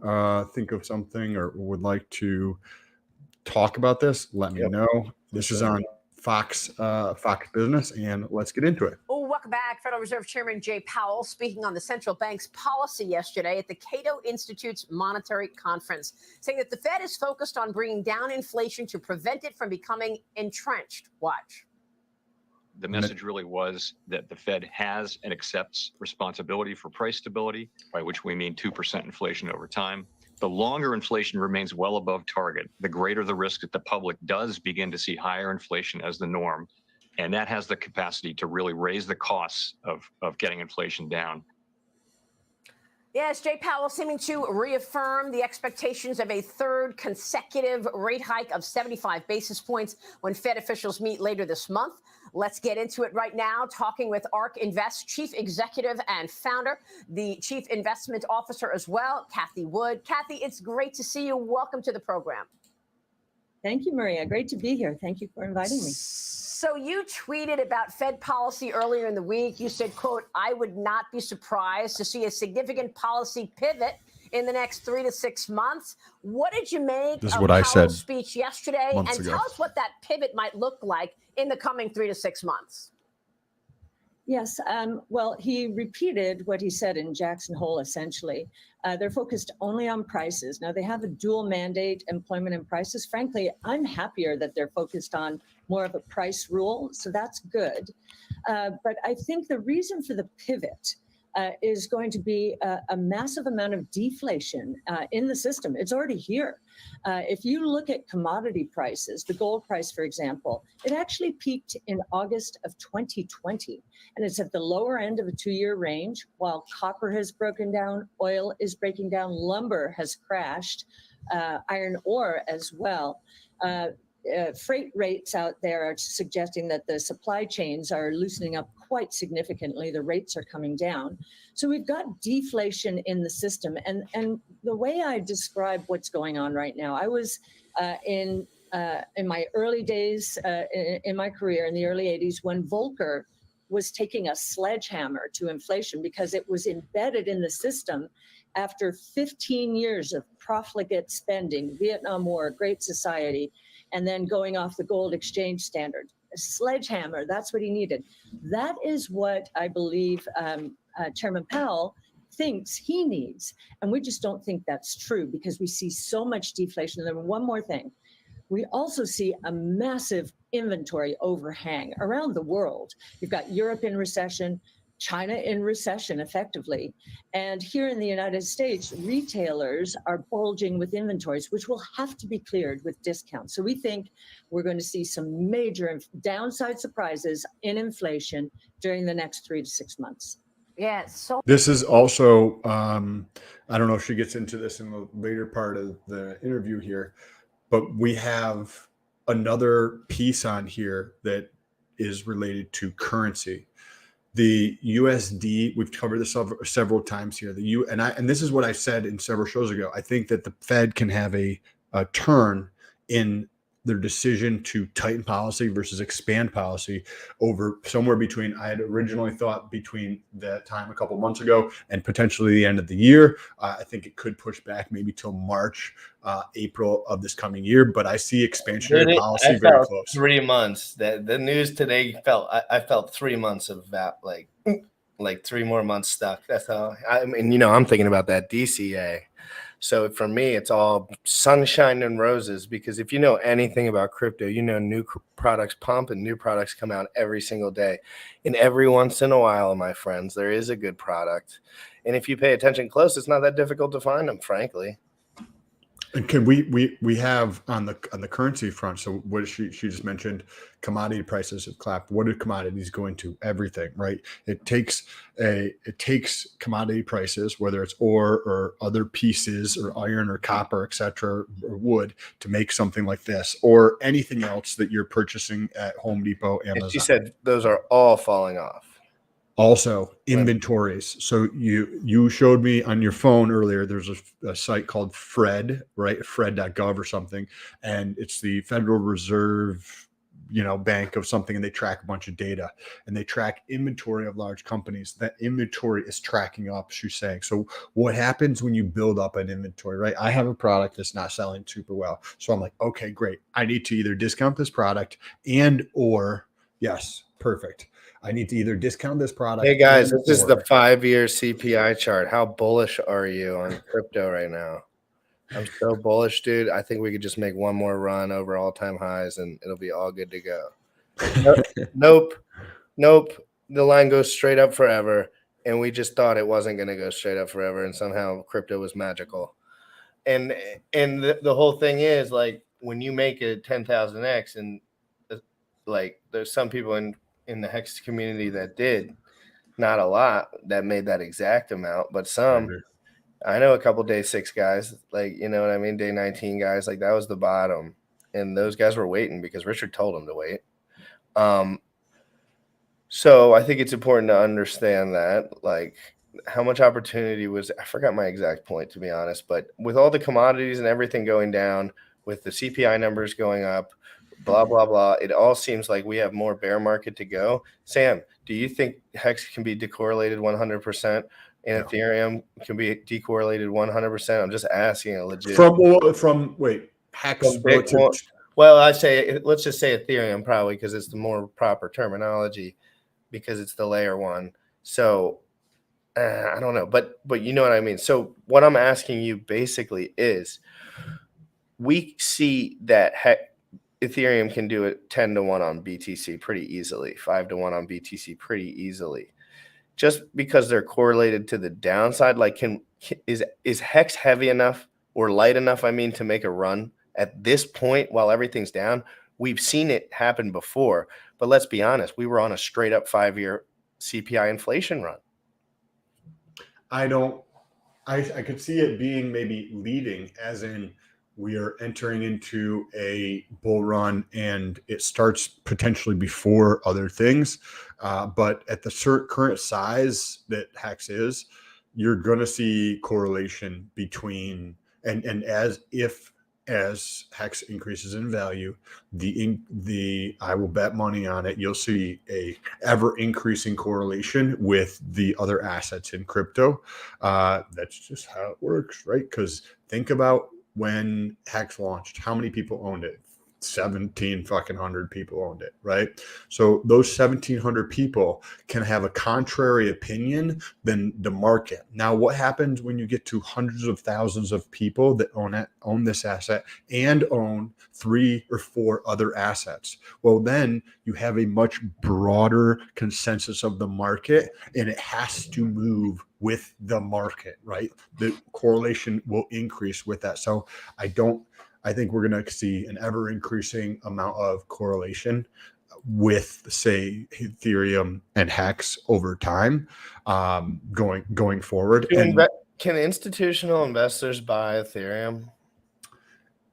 E: think of something or would like to talk about this, let me know. This is on Fox Business, and let's get into it.
F: Oh, welcome back. Federal Reserve Chairman Jay Powell speaking on the central bank's policy yesterday at the Cato Institute's Monetary Conference, saying that the Fed is focused on bringing down inflation to prevent it from becoming entrenched. Watch.
G: The message really was that the Fed has and accepts responsibility for price stability, by which we mean 2% inflation over time. The longer inflation remains well above target, the greater the risk that the public does begin to see higher inflation as the norm. And that has the capacity to really raise the costs of getting inflation down.
F: Yes, Jay Powell seeming to reaffirm the expectations of a third consecutive rate hike of 75 basis points when Fed officials meet later this month. Let's get into it right now, talking with ARK Invest Chief Executive and Founder, the Chief Investment Officer as well, Kathy Wood. Kathy, it's great to see you. Welcome to the program.
H: Thank you, Maria. Great to be here. Thank you for inviting me.
F: So you tweeted about Fed policy earlier in the week. You said, quote, I would not be surprised to see a significant policy pivot in the next 3 to 6 months. What did you make
E: This is
F: of
E: what I
F: Powell's
E: said
F: speech yesterday?
E: months
F: And
E: ago.
F: tell us what that pivot might look like in the coming 3 to 6 months.
H: Yes, well, he repeated what he said in Jackson Hole, essentially. They're focused only on prices. Now, they have a dual mandate, employment and prices. Frankly, I'm happier that they're focused on more of a price rule, so that's good. But I think the reason for the pivot is going to be a massive amount of deflation in the system. It's already here. If you look at commodity prices, the gold price, for example, it actually peaked in August of 2020, and it's at the lower end of a 2-year range, while copper has broken down, oil is breaking down, lumber has crashed, iron ore as well. Freight rates out there are suggesting that the supply chains are loosening up quite significantly. The rates are coming down. So we've got deflation in the system. And the way I describe what's going on right now, I was in my early days in my career in the early 80s when Volcker was taking a sledgehammer to inflation because it was embedded in the system after 15 years of profligate spending, Vietnam War, Great Society, and then going off the gold exchange standard. A sledgehammer, that's what he needed. That is what I believe Chairman Powell thinks he needs. And we just don't think that's true because we see so much deflation. And then one more thing. We also see a massive inventory overhang around the world. You've got Europe in recession, China in recession effectively. And here in the United States, retailers are bulging with inventories, which will have to be cleared with discounts. So we think we're going to see some major downside surprises in inflation during the next 3 to 6 months.
F: Yeah, so
E: This is also, I don't know if she gets into this in the later part of the interview here, but we have another piece on here that is related to currency. The USD, we've covered this several times here. And this is what I said in several shows ago. I think that the Fed can have a turn in their decision to tighten policy versus expand policy over somewhere between, I had originally thought between that time a couple months ago and potentially the end of the year. I think it could push back maybe till March, April of this coming year, but I see expansionary policy very close.
A: 3 months. The news today I felt 3 months of that, like 3 more months stuck. That's how I mean, I'm thinking about that DCA. So for me, it's all sunshine and roses because if you know anything about crypto, new products pump and new products come out every single day. And every once in a while, my friends, there is a good product. And if you pay attention close, it's not that difficult to find them, frankly.
E: And can we have on the currency front? So what she just mentioned, commodity prices have clapped. What are commodities going to? Everything, right? It takes commodity prices, whether it's ore or other pieces or iron or copper, etc., or wood, to make something like this or anything else that you're purchasing at Home Depot, Amazon.
A: And she said those are all falling off.
E: Also, inventories. So you showed me on your phone earlier, there's a site called Fred, right? Fred.gov or something. And it's the Federal Reserve, bank of something. And they track a bunch of data and they track inventory of large companies. That inventory is tracking up, she's saying. So what happens when you build up an inventory, right? I have a product that's not selling super well. So I'm like, okay, great. I need to either discount this product yes, perfect. I need to either discount this product.
A: Hey guys, this is the 5-year CPI chart. How bullish are you on crypto right now? I'm so bullish, dude. I think we could just make one more run over all-time highs and it'll be all good to go. Nope. The line goes straight up forever. And we just thought it wasn't going to go straight up forever. And somehow crypto was magical. And the whole thing is like when you make a 10,000x and like there's some people in the Hex community that did not a lot that made that exact amount, but some, I know a couple day 6 guys, like, you know what I mean? Day 19 guys, like that was the bottom. And those guys were waiting because Richard told them to wait. So I think it's important to understand that, like, how much opportunity was, I forgot my exact point, to be honest, but with all the commodities and everything going down, with the CPI numbers going up, blah, blah, blah, it all seems like we have more bear market to go. Sam, do you think Hex can be decorrelated 100% and
E: No.
A: Ethereum can be decorrelated 100%? I'm just asking a legit.
E: From Hex
A: From Bitcoin. Well, I say, let's just say Ethereum probably because it's the more proper terminology because it's the layer 1. So I don't know, but you know what I mean. So what I'm asking you basically is, we see that Ethereum can do it 10-1 on BTC pretty easily, 5-1 on BTC pretty easily, just because they're correlated to the downside. Like, is Hex heavy enough or light enough, I mean, to make a run at this point while everything's down? We've seen it happen before, but let's be honest, we were on a straight up 5-year CPI inflation run.
E: I could see it being maybe leading, as in we are entering into a bull run and it starts potentially before other things. But at the current size that Hex is, you're going to see correlation between, and as Hex increases in value, I will bet money on it, you'll see a ever increasing correlation with the other assets in crypto. That's just how it works, right? Because think about when Hex launched, how many people owned it? 1,700 people owned it, right? So those 1,700 people can have a contrary opinion than the market. Now, what happens when you get to hundreds of thousands of people that own this asset and own 3 or 4 other assets? Well, then you have a much broader consensus of the market, and it has to move with the market, right? The correlation will increase with that. So I think we're going to see an ever increasing amount of correlation with, say, Ethereum and Hex over time, going forward.
A: Can institutional investors buy Ethereum?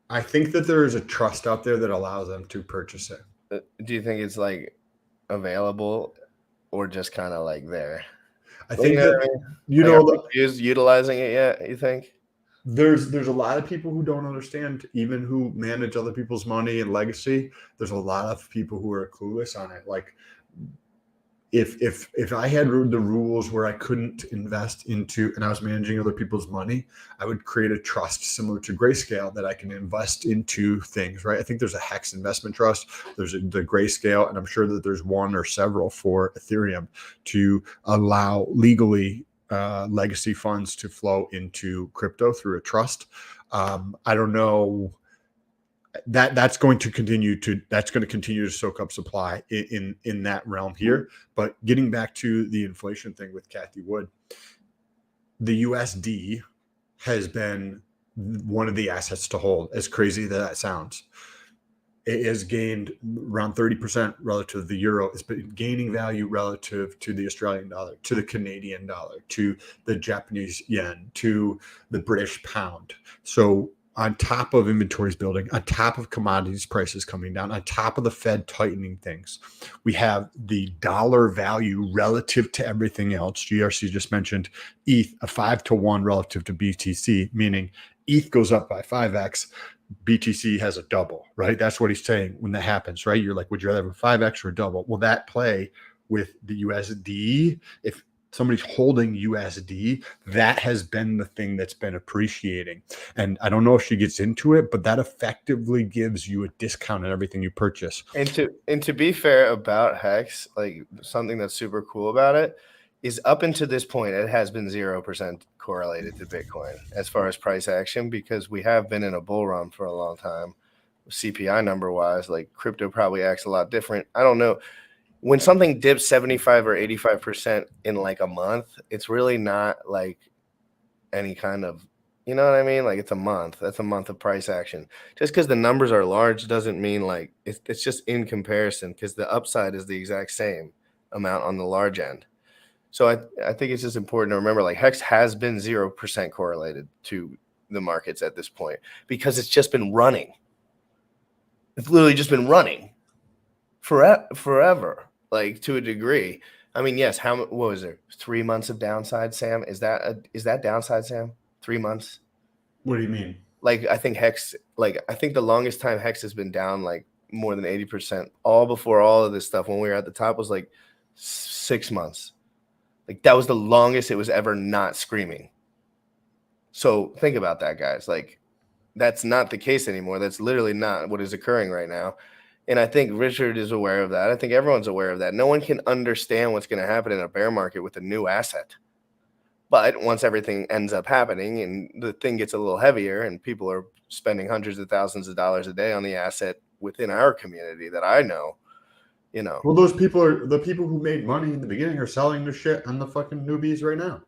E: I think that there is a trust out there that allows them to purchase it.
A: Do you think it's like available or just kind of like there?
E: I think that,
A: utilizing it yet, you think?
E: There's a lot of people who don't understand, even who manage other people's money and legacy. There's a lot of people who are clueless on it. Like, if I had the rules where I couldn't invest into, and I was managing other people's money, I would create a trust similar to Grayscale that I can invest into things, right? I think there's a Hex investment trust, there's the Grayscale, and I'm sure that there's one or several for Ethereum to allow legally legacy funds to flow into crypto through a trust. I don't know. That's going to continue to soak up supply in that realm here. But getting back to the inflation thing with Cathie Wood, the USD has been one of the assets to hold, as crazy as that sounds. It has gained around 30% relative to the euro. It's been gaining value relative to the Australian dollar, to the Canadian dollar, to the Japanese yen, to the British pound. So on top of inventories building, on top of commodities prices coming down, on top of the Fed tightening things, we have the dollar value relative to everything else. GRC just mentioned ETH, a 5-1 relative to BTC, meaning ETH goes up by 5x. BTC has a double, right? That's what he's saying when that happens, right? You're like, would you rather have a 5x or a double? Well, that play with the USD, if somebody's holding USD, that has been the thing that's been appreciating. And I don't know if she gets into it, but that effectively gives you a discount on everything you purchase.
A: And to be fair about Hex, like, something that's super cool about it is, up until this point, it has been 0% correlated to Bitcoin as far as price action, because we have been in a bull run for a long time. CPI number wise, like, crypto probably acts a lot different. I don't know. When something dips 75 or 85% in like a month, it's really not like any kind of, you know what I mean? Like, it's a month. That's a month of price action. Just because the numbers are large doesn't mean, like, it's just in comparison, because the upside is the exact same amount on the large end. So I think it's just important to remember, like, Hex has been 0% correlated to the markets at this point because it's just been running. It's literally just been running forever, like, to a degree. I mean, yes. What was there? 3 months of downside, Sam? Is that downside, Sam? 3 months?
E: What do you mean?
A: Like, I think the longest time Hex has been down like more than 80%, all before all of this stuff when we were at the top, was like 6 months. Like, that was the longest it was ever not screaming. So think about that, guys. Like, that's not the case anymore. That's literally not what is occurring right now. And I think Richard is aware of that. I think everyone's aware of that. No one can understand what's going to happen in a bear market with a new asset. But once everything ends up happening and the thing gets a little heavier and people are spending hundreds of thousands of dollars a day on the asset within our community that I know,
E: Well, those people are the people who made money in the beginning are selling their shit on the fucking newbies right now.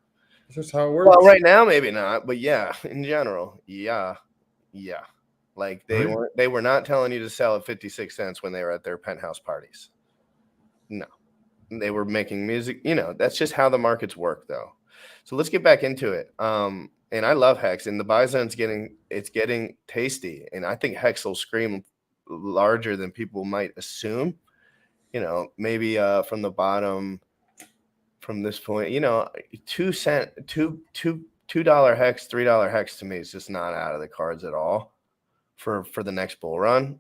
E: That's just how it works.
A: Well, right now, maybe not, but yeah, in general, yeah. Like, they were not telling you to sell at 56 cents when they were at their penthouse parties. No, they were making music. That's just how the markets work, though. So let's get back into it. And I love Hex, and the buy zone's getting tasty, and I think Hex will scream larger than people might assume. Maybe from the bottom, from this point, $2 Hex, $3 Hex to me is just not out of the cards at all for the next bull run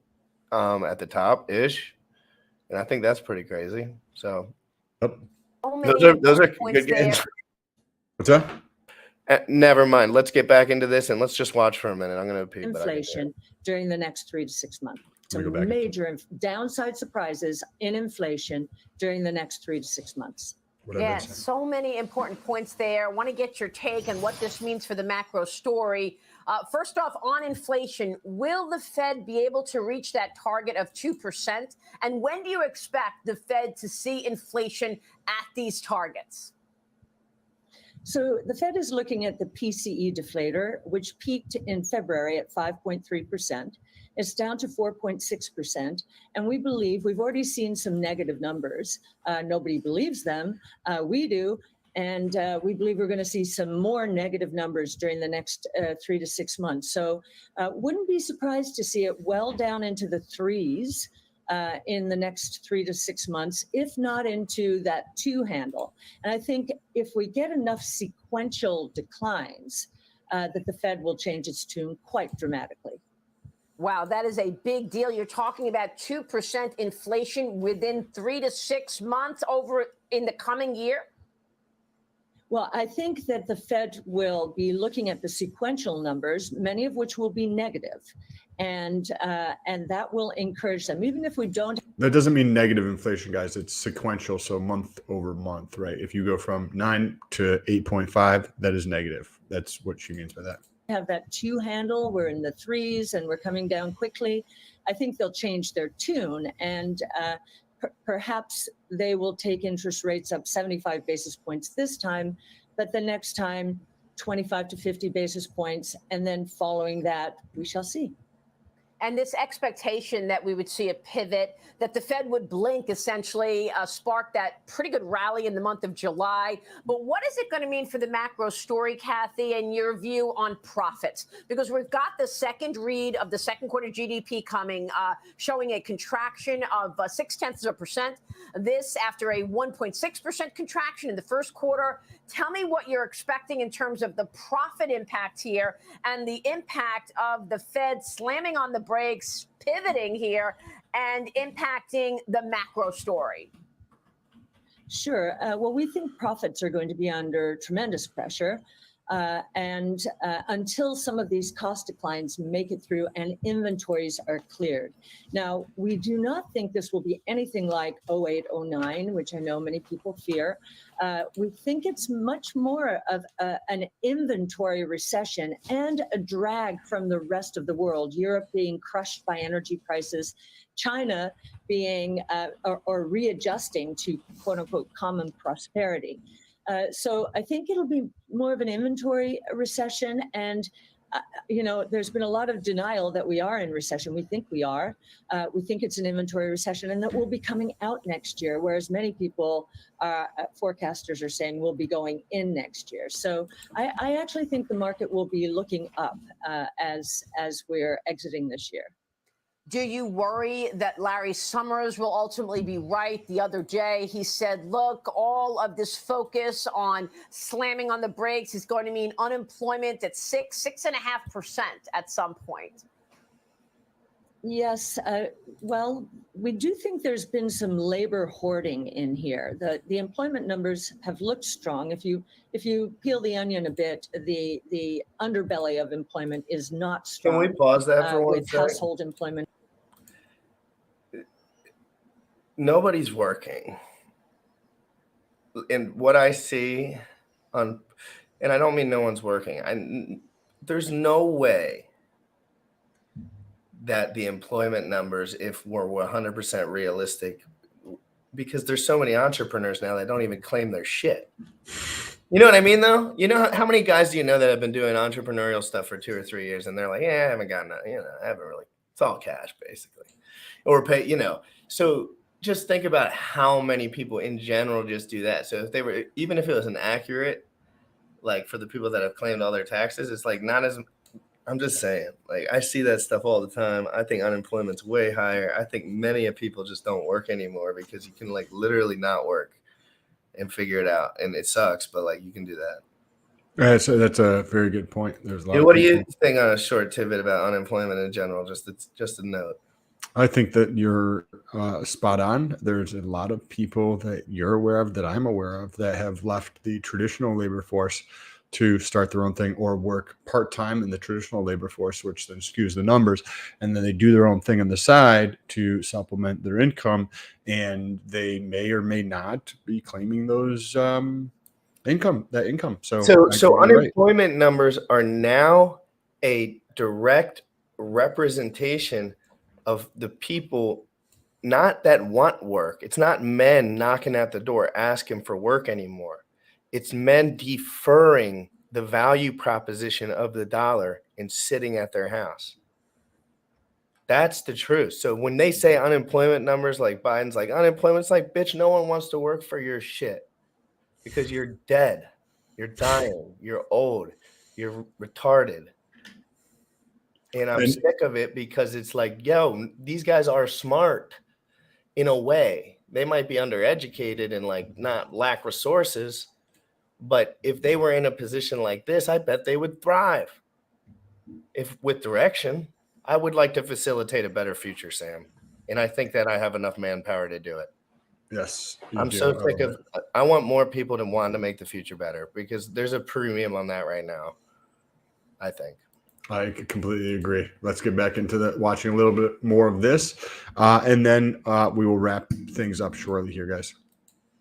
A: at the top ish. And I think that's pretty crazy. So those are good games.
E: What's that?
A: Never mind. Let's get back into this and let's just watch for a minute. I'm going to repeat
H: inflation during the next 3 to 6 months. Some major downside surprises in inflation during the next 3 to 6 months.
F: Yeah, so many important points there. I want to get your take on what this means for the macro story. First off, on inflation, will the Fed be able to reach that target of 2%? And when do you expect the Fed to see inflation at these targets?
H: So the Fed is looking at the PCE deflator, which peaked in February at 5.3%. It's down to 4.6%. And we believe we've already seen some negative numbers. Nobody believes them. We do. And we believe we're going to see some more negative numbers during the next 3 to 6 months. So wouldn't be surprised to see it well down into the threes in the next 3 to 6 months, if not into that 2 handle. And I think if we get enough sequential declines, that the Fed will change its tune quite dramatically.
F: Wow, that is a big deal. You're talking about 2% inflation within 3 to 6 months over in the coming year?
H: Well, I think that the Fed will be looking at the sequential numbers, many of which will be negative. And that will encourage them, even if we don't.
E: That doesn't mean negative inflation, guys. It's sequential, so month over month, right? If you go from 9 to 8.5, that is negative. That's what she means by that.
H: Have that 2 handle. We're in the threes and we're coming down quickly. I think they'll change their tune and perhaps they will take interest rates up 75 basis points this time, but the next time 25 to 50 basis points. And then following that, we shall see.
F: And this expectation that we would see a pivot, that the Fed would blink, essentially sparked that pretty good rally in the month of July. But what is it going to mean for the macro story, Kathy, and your view on profits? Because we've got the second read of the second quarter GDP coming, showing a contraction of 0.6%. This after a 1.6% contraction in the first quarter. Tell me what you're expecting in terms of the profit impact here and the impact of the Fed slamming on the brakes, pivoting here, and impacting the macro story.
H: Sure. Well, we think profits are going to be under tremendous pressure. And until some of these cost declines make it through and inventories are cleared. Now, we do not think this will be anything like 08, 09, which I know many people fear. We think it's much more of an inventory recession and a drag from the rest of the world, Europe being crushed by energy prices, China being or readjusting to quote unquote common prosperity. So I think it'll be more of an inventory recession. And there's been a lot of denial that we are in recession. We think we are. We think it's an inventory recession and that we'll be coming out next year, whereas many people, forecasters are saying we'll be going in next year. So I actually think the market will be looking up as we're exiting this year.
F: Do you worry that Larry Summers will ultimately be right? The other day, he said, look, all of this focus on slamming on the brakes is going to mean unemployment at 6.5% at some point.
H: Yes. Well, we do think there's been some labor hoarding in here. The employment numbers have looked strong. If you peel the onion a bit, the underbelly of employment is not strong.
A: Can we pause that for one
H: with
A: second?
H: household employment?
A: Nobody's working. And what I see and I don't mean no one's working. There's no way that the employment numbers, if we're 100% realistic, because there's so many entrepreneurs now that don't even claim their shit. You know what I mean, though? You know, how many guys do you know that have been doing entrepreneurial stuff for 2 or 3 years and they're like, yeah, I haven't gotten that, I haven't really, it's all cash basically. Or pay, So just think about how many people in general just do that. So if they were, even if it was an accurate, like for the people that have claimed all their taxes, it's like not as, I'm just saying, like I see that stuff all the time. I think unemployment's way higher. I think many of people just don't work anymore because you can like literally not work and figure it out. And it sucks, but like you can do that.
E: Right, so that's a very good point. There's a lot.
A: What do you think on a short tidbit about unemployment in general? Just a note.
E: I think that you're spot on. There's a lot of people that you're aware of, that I'm aware of, that have left the traditional labor force to start their own thing or work part-time in the traditional labor force, which then skews the numbers. And then they do their own thing on the side to supplement their income. And they may or may not be claiming those income. So
A: unemployment numbers are now a direct representation of the people not that want work. It's not men knocking at the door asking for work anymore. It's men deferring the value proposition of the dollar and sitting at their house. That's the truth. So when they say unemployment numbers, like Biden's like, unemployment's like, bitch, no one wants to work for your shit because you're dead. You're dying. You're old. You're retarded. And I'm sick of it because it's like, yo, these guys are smart in a way. They might be undereducated and like not lack resources. But if they were in a position like this, I bet they would thrive. If with direction, I would like to facilitate a better future, Sam. And I think that I have enough manpower to do it.
E: Yes.
A: I'm so sick of, I want more people to want to make the future better because there's a premium on that right now, I think.
E: I completely agree. Let's get back into watching a little bit more of this. And then we will wrap things up shortly here, guys.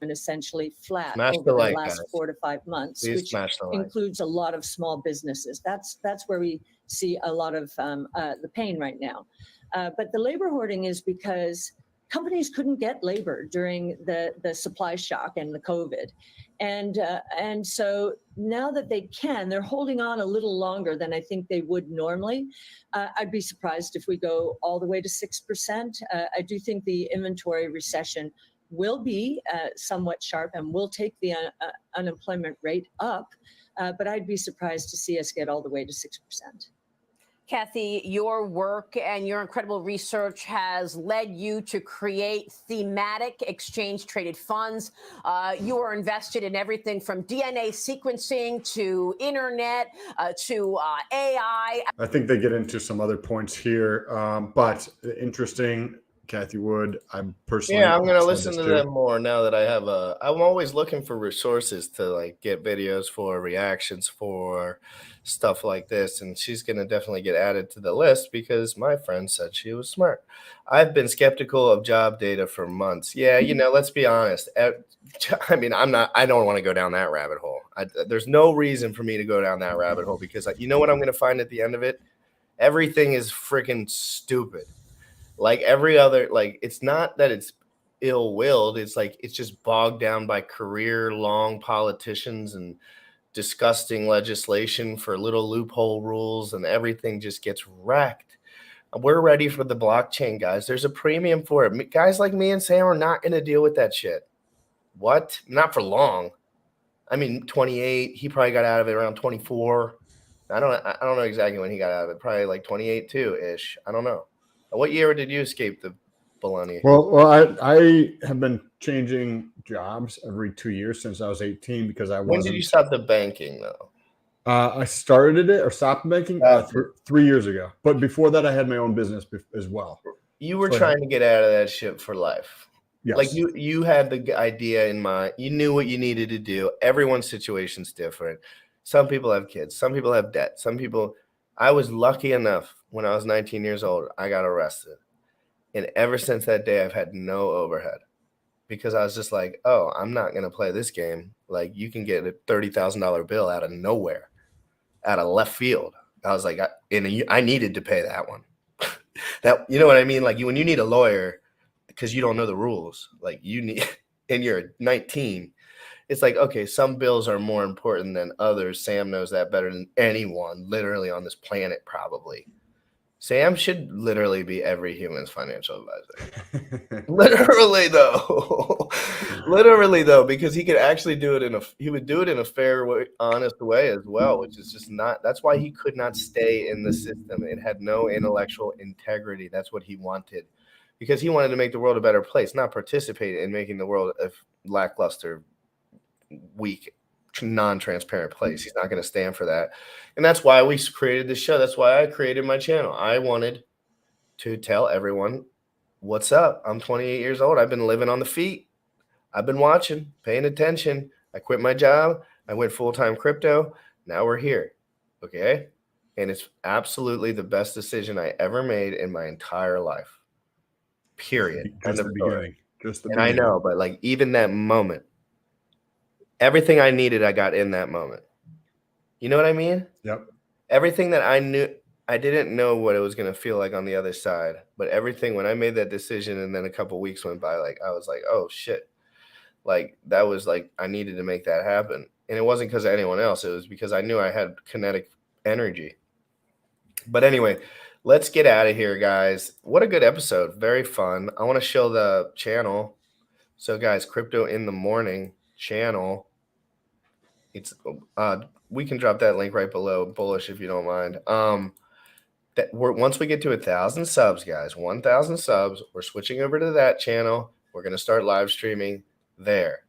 H: And essentially flat
A: Smash
H: over
A: the
H: the
A: like,
H: last
A: guys.
H: 4 to 5 months,
A: Please
H: which
A: smash the like.
H: includes a lot of small businesses. That's where we see a lot of the pain right now. But the labor hoarding is because companies couldn't get labor during the supply shock and the COVID. And so now that they can, they're holding on a little longer than I think they would normally. I'd be surprised if we go all the way to 6%. I do think the inventory recession will be somewhat sharp and will take the unemployment rate up, but I'd be surprised to see us get all the way to 6%.
F: Kathy, your work and your incredible research has led you to create thematic exchange-traded funds. You are invested in everything from DNA sequencing to internet to AI.
E: I think they get into some other points here, but interesting. Kathy Wood, I'm personally.
A: Yeah, I'm going to listen to them more now that I have I'm always looking for resources to like get videos for, reactions for, stuff like this. And she's going to definitely get added to the list because my friend said she was smart. I've been skeptical of job data for months. Yeah, let's be honest. I mean, I don't want to go down that rabbit hole. There's no reason for me to go down that rabbit hole because you know what I'm going to find at the end of it? Everything is freaking stupid. Like every other, like, it's not that it's ill-willed. It's like, it's just bogged down by career-long politicians and disgusting legislation for little loophole rules, and everything just gets wrecked. We're ready for the blockchain, guys. There's a premium for it. Guys like me and Sam are not going to deal with that shit. What? Not for long. I mean, 28. He probably got out of it around 24. I don't know exactly when he got out of it. Probably like 28 too ish. I don't know. What year did you escape the baloney?
E: Well, I have been changing jobs every 2 years since I was 18 because I wasn't.
A: When did you stop the banking though?
E: I started it or stopped banking 3 years ago. But before that, I had my own business as well.
A: You were trying to get out of that shit for life.
E: Yes.
A: Like you had the idea in mind. You knew what you needed to do. Everyone's situation's different. Some people have kids. Some people have debt. Some people. I was lucky enough when I was 19 years old, I got arrested. And ever since that day, I've had no overhead because I was just like, oh, I'm not going to play this game. Like you can get a $30,000 bill out of nowhere, out of left field. I was like, I needed to pay that one. That, you know what I mean? Like when you need a lawyer because you don't know the rules, like you need, and you're 19, it's like, okay, some bills are more important than others. Sam knows that better than anyone literally on this planet, probably. Sam should literally be every human's financial advisor. Literally though, because he could actually do it he would do it in a fair way, honest way as well, which is just not, that's why he could not stay in the system. It had no intellectual integrity. That's what he wanted, because he wanted to make the world a better place, not participate in making the world a lackluster, weak, non-transparent place. He's not going to stand for that. And that's why we created this show. That's why I created my channel. I wanted to tell everyone what's up. I'm 28 years old. I've been living on the feet. I've been watching, paying attention. I quit my job. I went full-time crypto. Now we're here. Okay. And it's absolutely the best decision I ever made in my entire life. Period.
E: Just the beginning.
A: And I know, but like even that moment, everything I needed, I got in that moment. You know what I mean?
E: Yep.
A: Everything that I knew, I didn't know what it was going to feel like on the other side. But everything, when I made that decision and then a couple of weeks went by, like I was like, oh shit. Like that was like, I needed to make that happen. And it wasn't because of anyone else. It was because I knew I had kinetic energy. But anyway, let's get out of here, guys. What a good episode. Very fun. I want to show the channel. So guys, Crypto in the Morning channel. It's we can drop that link right below, Bullish, if you don't mind. Once we get to 1,000 subs, guys, 1,000 subs, we're switching over to that channel. We're going to start live streaming there.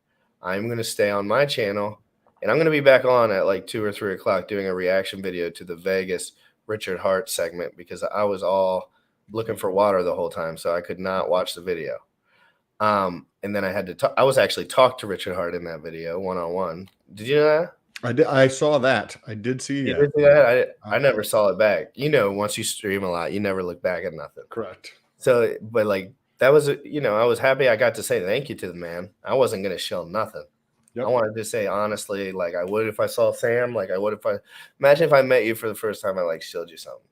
A: I'm going to stay on my channel, and I'm going to be back on at like 2 or 3 o'clock doing a reaction video to the Vegas Richard Hart segment because I was all looking for water the whole time, so I could not watch the video. And then I had to talk. I was actually talked to Richard Hart in that video one-on-one. Did you know that?
E: I did. I saw that. I did see that.
A: You did see that? I never saw it back. You know, once you stream a lot, you never look back at nothing.
E: Correct.
A: So, but like that was, you know, I was happy I got to say thank you to the man. I wasn't going to show nothing. Yep. I wanted to say honestly, like I would if I saw Sam, like I would if imagine if I met you for the first time, I like showed you something.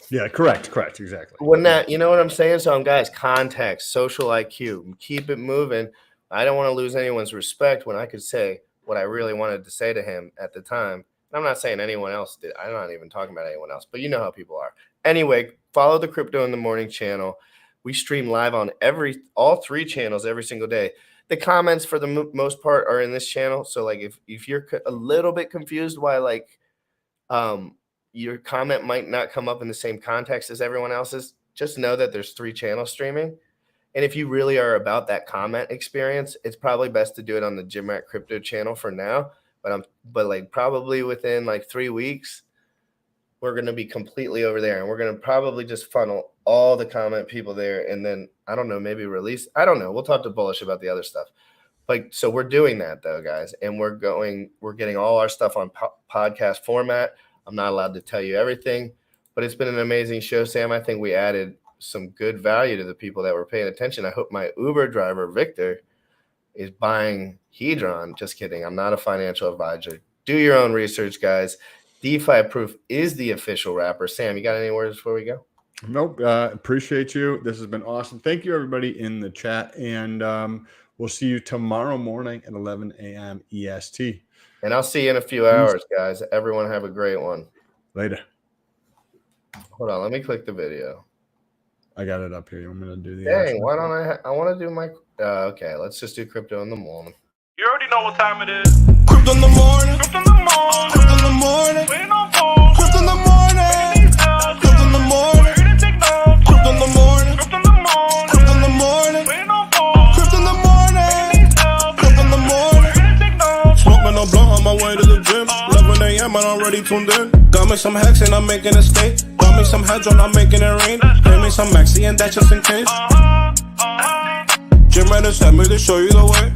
E: Yeah, correct, exactly.
A: When that, you know what I'm saying? So, guys, context, social IQ, keep it moving. I don't want to lose anyone's respect when I could say what I really wanted to say to him at the time. And I'm not saying anyone else did. I'm not even talking about anyone else, but you know how people are. Anyway, follow the Crypto in the Morning channel. We stream live on all 3 channels every single day. The comments for the most part are in this channel. So, like, if you're a little bit confused why, like, your comment might not come up in the same context as everyone else's, just know that there's 3 channels streaming. And if you really are about that comment experience, it's probably best to do it on the Jim Rat Crypto channel for now. But like probably within like 3 weeks, we're going to be completely over there. And we're going to probably just funnel all the comment people there. And then, I don't know, maybe release. I don't know. We'll talk to Bullish about the other stuff. But so we're doing that though, guys. And we're getting all our stuff on podcast format. I'm not allowed to tell you everything, but it's been an amazing show, Sam. I think we added some good value to the people that were paying attention. I hope my Uber driver, Victor, is buying Hedron. Just kidding. I'm not a financial advisor. Do your own research, guys. DeFi Proof is the official wrapper. Sam, you got any words before we go?
E: Nope. Appreciate you. This has been awesome. Thank you, everybody in the chat. And we'll see you tomorrow morning at 11 a.m. EST.
A: And I'll see you in a few hours, guys. Everyone have a great one.
E: Later.
A: Hold on, let me click the video.
E: I got it up here. You want me to do the
A: Dang,
E: actual-
A: why don't I want to do my okay, let's just do crypto in the morning.
B: You already know what time it is.
C: Crypto in the morning.
B: Crypto in the morning.
C: Crypto in the morning.
B: Waiting on phones.
C: Crypto in the morning. Crypto in the morning.
B: Ready to take notes.
C: Crypto in the morning.
B: Crypto in the morning.
C: Crypto in the morning.
B: Waiting on phones.
C: Crypto in the morning. Crypto in the morning.
B: Ready to take notes.
C: Smoking a blunt on my way to the gym. 11 a.m. and I'm already tuned in. Got me some hacks and I'm making a stake. Got me some hedge on, I'm making it rain. Pay me some maxi and that's just in case. Gym ready sent me to show you the way.